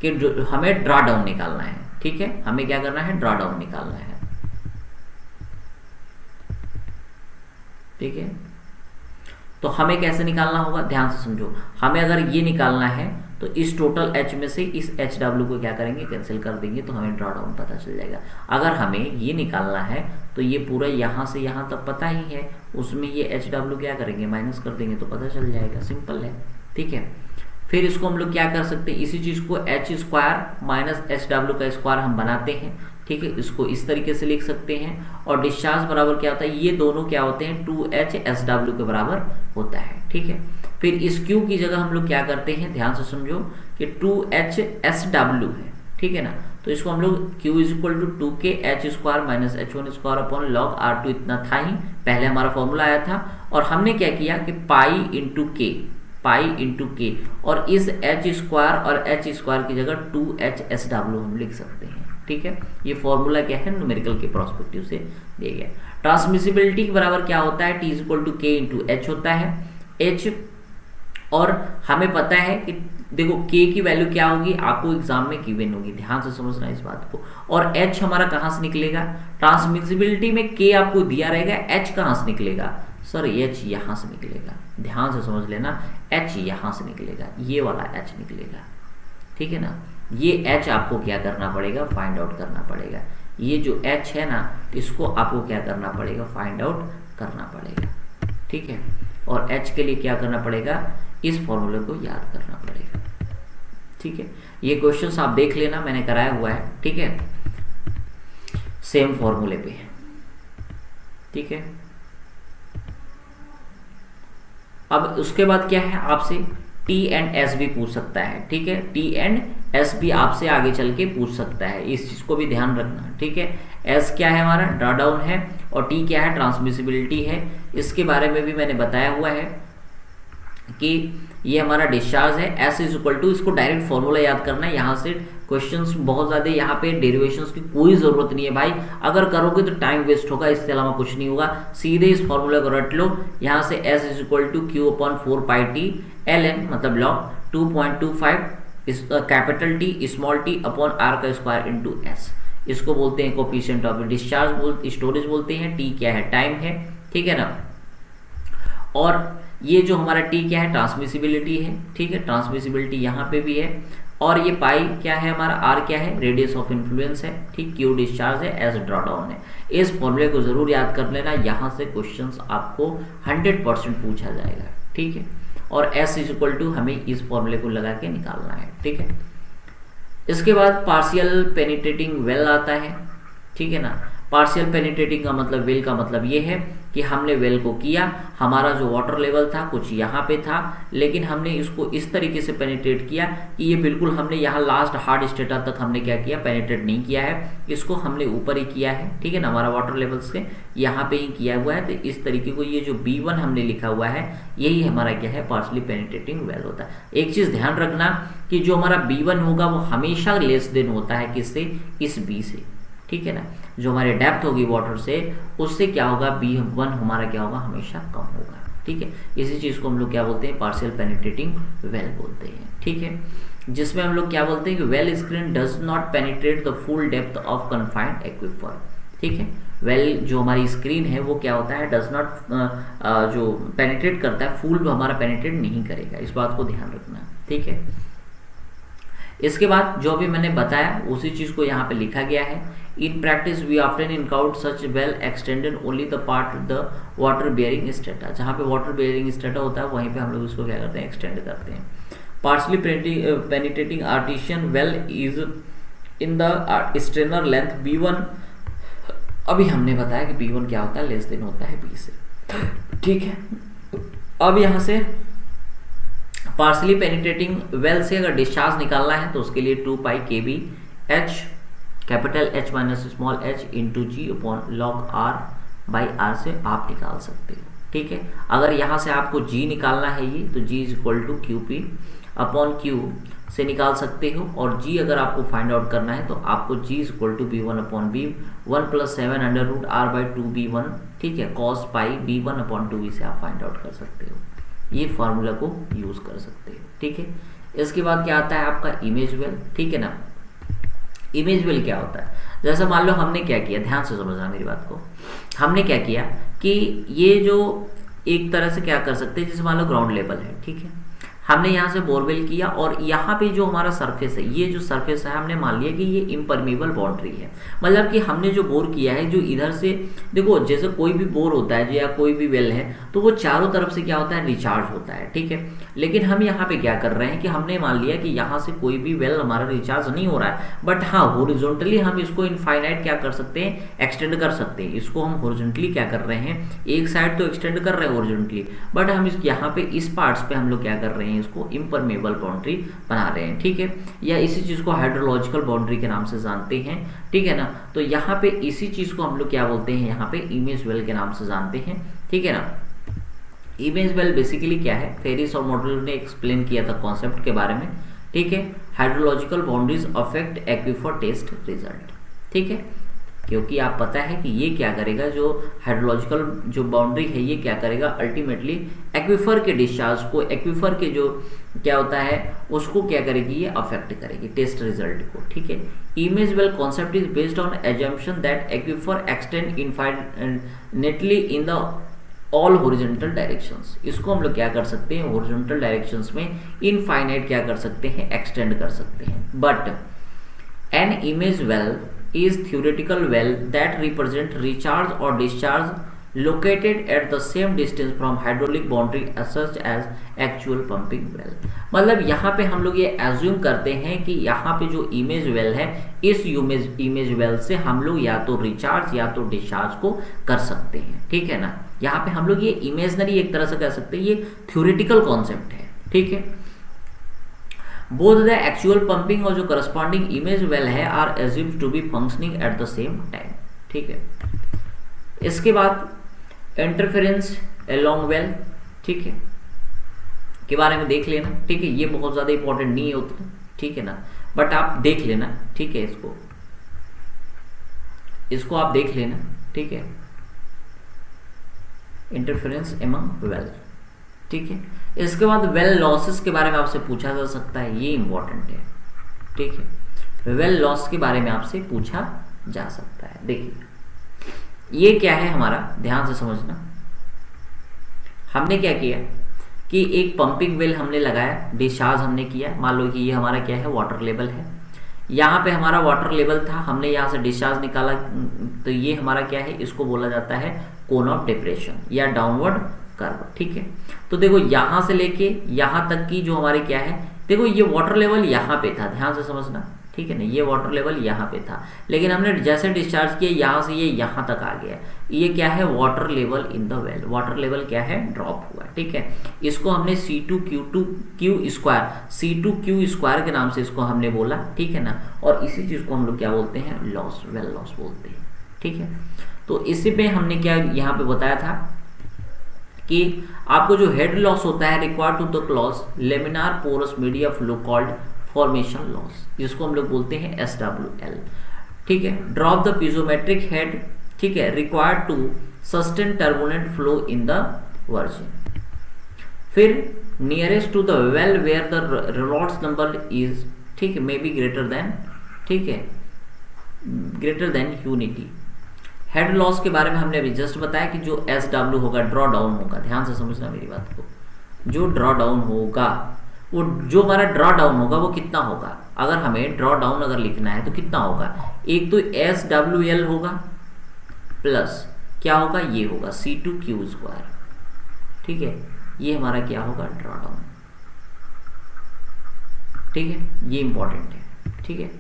कि हमें ड्रॉ डाउन निकालना है। ठीक है, हमें क्या करना है, ड्रॉ डाउन निकालना है। ठीक है, तो हमें कैसे निकालना होगा, ध्यान से समझो, हमें अगर ये निकालना है तो इस टोटल H में से इस HW को क्या करेंगे, कैंसिल कर देंगे, तो हमें ड्रॉ डाउन पता चल जाएगा। अगर हमें ये निकालना है तो ये पूरा यहाँ से यहाँ तक पता ही है, उसमें ये HW क्या करेंगे, माइनस कर देंगे, तो पता चल जाएगा, सिंपल है। ठीक है, फिर इसको हम लोग क्या कर सकते हैं, इसी चीज़ को H स्क्वायर माइनस HW का स्क्वायर हम बनाते हैं। ठीक है, इसको इस तरीके से लिख सकते हैं, और डिस्चार्ज बराबर क्या होता है, ये दोनों क्या होते हैं, 2H SW के बराबर होता है। ठीक है, फिर इस Q की जगह हम लोग क्या करते हैं, ध्यान से समझो कि 2H SW है। ठीक है ना, तो इसको हम लोग Q is equal to 2K H square minus H1 square upon log R2, इतना था ही, पहले हमारा फॉर्मूला आया था। और हमने क्या किया कि पाई इंटू के, और इस H स्क्वायर और H स्क्वायर की जगह 2H SW हम लिख सकते हैं। ठीक है, ये फॉर्मूला क्या है, न्यूमेरिकल के प्रोस्पेक्टिव से दिया गया। ट्रांसमिसिबिलिटी के बराबर क्या होता है, T equal to K into H होता है, H, और हमें पता है कि देखो K की वैल्यू क्या होगी, आपको एग्जाम में गिवन होगी, ध्यान से समझना इस बात को। और H हमारा कहाँ से निकलेगा, ट्रांसमिसिबिलिटी में K आपको दिया रहेगा, H कहाँ से निकलेगा, सर H यहाँ से निकलेगा, ध्यान से समझ लेना, H यहाँ से निकलेगा, ये वाला H निकलेगा। ठीक है ना, ये H आपको क्या करना पड़ेगा, फाइंड आउट करना पड़ेगा। ये जो H है ना, इसको आपको क्या करना पड़ेगा, फाइंड आउट करना पड़ेगा। ठीक है, और H के लिए क्या करना पड़ेगा, इस फॉर्मूले को याद करना पड़ेगा। ठीक है, ये क्वेश्चंस आप देख लेना, मैंने कराया हुआ है। ठीक है, सेम फॉर्मूले पे। ठीक है, अब उसके बाद क्या है, आपसे T एंड S भी पूछ सकता है। ठीक है, T एंड S भी आपसे आगे चल के पूछ सकता है, इस चीज को भी ध्यान रखना। ठीक है, S क्या है हमारा, ड्रॉ डाउन है, और T क्या है, ट्रांसमिसिबिलिटी है। इसके बारे में भी मैंने बताया हुआ है कि ये हमारा डिस्चार्ज है, S इज इक्वल टू, इसको डायरेक्ट फॉर्मूला याद करना है, यहाँ से क्वेश्चंस बहुत ज़्यादा, यहाँ पे डेरिवेशंस की कोई ज़रूरत नहीं है भाई, अगर करोगे तो टाइम वेस्ट होगा, इसके अलावा कुछ नहीं होगा। सीधे इस फॉर्मूला को रट लो, यहाँ से S is equal to Q upon 4πt ln मतलब log 2.25 capital T small t upon r का स्क्वायर इंटू S। इसको बोलते हैं कोफिशिएंट ऑफ डिस्चार्ज, स्टोरेज बोलते हैं, T क्या है, टाइम है, ठीक है ना। और ये जो हमारा T क्या है, ट्रांसमिसिबिलिटी है, ठीक है, ट्रांसमिसिबिलिटी यहाँ पे भी है। और ये पाई क्या है हमारा, R क्या है, रेडियस ऑफ इन्फ्लुएंस है, ठीक, Q डिस्चार्ज है, S ड्रॉ डाउन है। इस फॉर्मूले को जरूर याद कर लेना, यहाँ से क्वेश्चंस आपको 100% पूछा जाएगा, ठीक है। और S इज इक्वल टू हमें इस फॉर्मूले को लगा के निकालना है, ठीक है। इसके बाद पार्शियल पेनिट्रेटिंग वेल आता है, ठीक है ना। पार्शियल पेनिट्रेटिंग का मतलब, वेल का मतलब ये है कि हमने वेल को किया, हमारा जो वाटर लेवल था कुछ यहाँ पे था, लेकिन हमने इसको इस तरीके से पेनिट्रेट किया कि ये बिल्कुल हमने यहाँ लास्ट हार्ड स्टेटा तक हमने क्या किया, पेनिट्रेट नहीं किया है, इसको हमने ऊपर ही किया है, ठीक है ना, हमारा वाटर लेवल से यहाँ पे ही किया हुआ है। तो इस तरीके को ये जो B1 हमने लिखा हुआ है, यही हमारा क्या है, पार्शियली पेनिट्रेटिंग वेल होता है। एक चीज़ ध्यान रखना कि जो हमारा B1 होगा वो हमेशा लेस देन होता है किससे, इस B से, ठीक है ना। जो हमारी डेप्थ होगी वाटर से, उससे क्या होगा, B1 हमारा क्या होगा, हमेशा कम होगा, ठीक है। इसी चीज़ को हम लोग क्या बोलते हैं, पार्शियल पेनिट्रेटिंग वेल बोलते हैं, ठीक है। जिसमें हम लोग क्या बोलते हैं कि well screen does not penetrate the full depth of confined aquifer, ठीक है। वेल जो हमारी स्क्रीन है वो क्या होता है, डज नॉट जो पेनिट्रेट करता है, फुल हमारा पेनिट्रेट नहीं करेगा, इस बात को ध्यान रखना, ठीक है। इसके बाद जो भी मैंने बताया उसी चीज़ को यहाँ पे लिखा गया है। In practice we often encounter such well extended only the part the water bearing strata, जहाँ पे वाटर बियरिंग स्टेटा होता है वहीं पे हम लोग इसको क्या करते हैं, एक्सटेंड करते हैं। Partially penetrating artisan well is in the strainer length B1, अभी हमने बताया कि B1 क्या होता है, लेस देन होता है B से, ठीक है। अब यहाँ से पार्शली पेनिट्रेटिंग वेल से अगर डिस्चार्ज निकालना है तो उसके लिए 2πkb H capital H minus small h into G upon log R by R से आप निकाल सकते हो, ठीक है। अगर यहाँ से आपको G निकालना है ये, तो G is equal to QP upon Q से निकाल सकते हो। और G अगर आपको फाइंड आउट करना है तो आपको G is equal to B1 upon B 1 + 7 under root R by 2B1, ठीक है, cos पाई B1 अपॉन 2B से आप फाइंड आउट कर सकते हो, ये फार्मूला को यूज कर सकते हो, ठीक है। इसके बाद क्या आता है आपका इमेज वेल, ठीक है ना। इमेज वेल क्या होता है, जैसे मान लो हमने क्या किया, ध्यान से समझना मेरी बात को, हमने क्या किया कि ये जो एक तरह से क्या कर सकते हैं, जैसे मान लो ग्राउंड लेवल है, ठीक है, हमने यहाँ से बोरवेल किया और यहाँ पे जो हमारा सरफेस है, ये जो सरफेस है हमने मान लिया कि ये इम्परमेबल बाउंड्री है, मतलब कि हमने जो बोर किया है, जो इधर से देखो जैसे कोई भी बोर होता है या कोई भी वेल है तो वो चारों तरफ से क्या होता है, रिचार्ज होता है, ठीक है। लेकिन हम यहाँ पे क्या कर रहे हैं कि हमने मान लिया कि यहाँ से कोई भी वेल हमारा रिचार्ज नहीं हो रहा है, बट हाँ हॉरिजॉन्टली हम इसको इनफाइनाइट क्या कर सकते हैं, एक्सटेंड कर सकते हैं। इसको हम हॉरिजॉन्टली क्या कर रहे हैं, एक साइड तो एक्सटेंड कर रहे हैं हॉरिजॉन्टली, बट हम इस यहाँ पे इस पार्ट्स पे हम लोग क्या कर रहे हैं, इसको इम्परमेबल बाउंड्री बना रहे हैं, ठीक है। या इसी चीज को हाइड्रोलॉजिकल बाउंड्री के नाम से जानते हैं, ठीक है ना। तो यहाँ पे इसी चीज को हम लोग क्या बोलते हैं, यहाँ पे इमेज वेल के नाम से जानते हैं, ठीक है ना। इमेज वेल बेसिकली क्या है, फेरिस और मॉडल ने एक्सप्लेन किया था कॉन्सेप्ट के बारे में, ठीक है। Hydrological boundaries affect aquifer test result, ठीक है, क्योंकि आप पता है कि ये क्या करेगा, जो हाइड्रोलॉजिकल जो बाउंड्री है ये क्या करेगा, अल्टीमेटली एक्विफर के डिस्चार्ज को, एक्विफर के जो क्या होता है उसको क्या करेगी, ये अफेक्ट करेगी टेस्ट रिजल्ट को, ठीक है। Image well concept is based on assumption that aquifer extend infinitely in the all horizontal directions. इसको हम लोग क्या कर सकते हैं, हॉरिजॉन्टल डायरेक्शंस में इनफाइनाइट क्या कर सकते हैं, एक्सटेंड कर सकते हैं। But an image well is theoretical well that represent recharge or discharge located at the same distance from hydraulic boundary as such as actual pumping well। मतलब यहाँ पे हम लोग ये एज्यूम करते हैं कि यहाँ पे जो इमेज वेल है, इस इमेज वेल से हम लोग या तो रिचार्ज या तो डिस्चार्ज को कर सकते हैं, ठीक है ना। यहाँ पे हम लोग ये इमेजनरी एक तरह से कह सकते हैं, ये थ्योरेटिकल कॉन्सेप्ट है, ठीक है। बोथ द एक्चुअल पंपिंग और जो करस्पॉन्डिंग इमेज वेल है are assumed to be functioning at the same time, ठीक है। इसके बाद इंटरफेरेंस अलोंग वेल, ठीक है। के बारे में देख लेना, ठीक है। ये बहुत ज़्यादा इंपॉर्टेंट नहीं है उतना, ठीक है ना, बट आप देख लेना, ठीक है। इसको आप देख लेना, ठीक है। इंटरफेरेंस एमंग वेल, ठीक है। इसके बाद वेल लॉसेस के बारे में आपसे पूछा जा सकता है, ये इंपॉर्टेंट है, ठीक है। वेल लॉस के बारे में आपसे पूछा जा सकता है। देखिए ये क्या है हमारा, ध्यान से समझना। हमने क्या किया कि एक पंपिंग वेल हमने लगाया, डिस्चार्ज हमने किया। मान लो कि ये हमारा क्या है, वाटर लेवल है। यहाँ पे हमारा वाटर लेवल था, हमने यहाँ से डिस्चार्ज निकाला, तो ये हमारा क्या है, इसको बोला जाता है कोन ऑफ डिप्रेशन या डाउनवर्ड कर्व, ठीक है। तो देखो यहाँ से लेके यहाँ तक की जो हमारे क्या है, देखो ये वाटर लेवल यहाँ पे था, ध्यान से समझना, ठीक है ना। ये वाटर लेवल यहाँ पे था, लेकिन हमने जैसे डिस्चार्ज किया यहाँ से ये यहाँ तक आ गया। ये क्या है, water level in the well, water level क्या है, ड्रॉप हुआ, ठीक है। इसको हमने C2Q2Q स्क्वायर, C2Q स्क्वायर के नाम से इसको हमने बोला, ठीक है ना। और इसी चीज को हम लोग क्या बोलते हैं, लॉस, वेल लॉस बोलते हैं, ठीक है। तो इसी पे हमने क्या यहाँ पे बताया था कि आपको जो हेड लॉस होता है required to the clause laminar porous media flow called formation loss, जिसको हम लोग बोलते हैं SWL, ठीक है। ड्रॉप द पीजोमेट्रिक हेड, ठीक है, required to sustain turbulent flow in the virgin. फिर nearest to the well where the Reynolds number is, ठीक है, मे बी ग्रेटर देन, ठीक है, greater than unity. Head loss के बारे में हमने अभी जस्ट बताया कि जो SW होगा, ड्रॉ डाउन होगा, ध्यान से समझना मेरी बात को। जो ड्रॉ डाउन होगा, वो जो हमारा ड्रॉ डाउन होगा वो कितना होगा, अगर हमें ड्रॉ डाउन अगर लिखना है तो कितना होगा, एक तो SWL होगा प्लस क्या होगा, ये होगा C2Q स्क्वायर, ठीक है। ये हमारा क्या होगा, ड्रॉ डाउन, ठीक है। ये इंपॉर्टेंट है, ठीक है।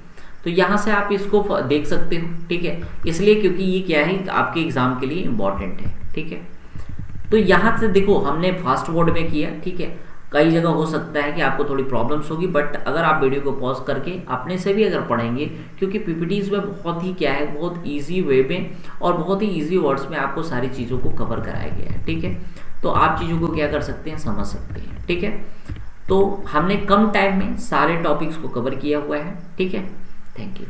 तो यहाँ से आप इसको देख सकते हो, ठीक है, इसलिए क्योंकि ये क्या है, आपके एग्जाम के लिए इंपॉर्टेंट है, ठीक है। तो यहाँ से देखो हमने फास्ट वर्ड में किया, ठीक है। कई जगह हो सकता है कि आपको थोड़ी प्रॉब्लम्स होगी, बट अगर आप वीडियो को पॉज करके अपने से भी अगर पढ़ेंगे, क्योंकि पीपीटीज में बहुत ही क्या है, बहुत इजी वे में और बहुत ही इजी वर्ड्स में आपको सारी चीज़ों को कवर कराया गया है, ठीक है। तो आप चीज़ों को क्या कर सकते हैं, समझ सकते हैं, ठीक है। तो हमने कम टाइम में सारे टॉपिक्स को कवर किया हुआ है, ठीक है। Thank you.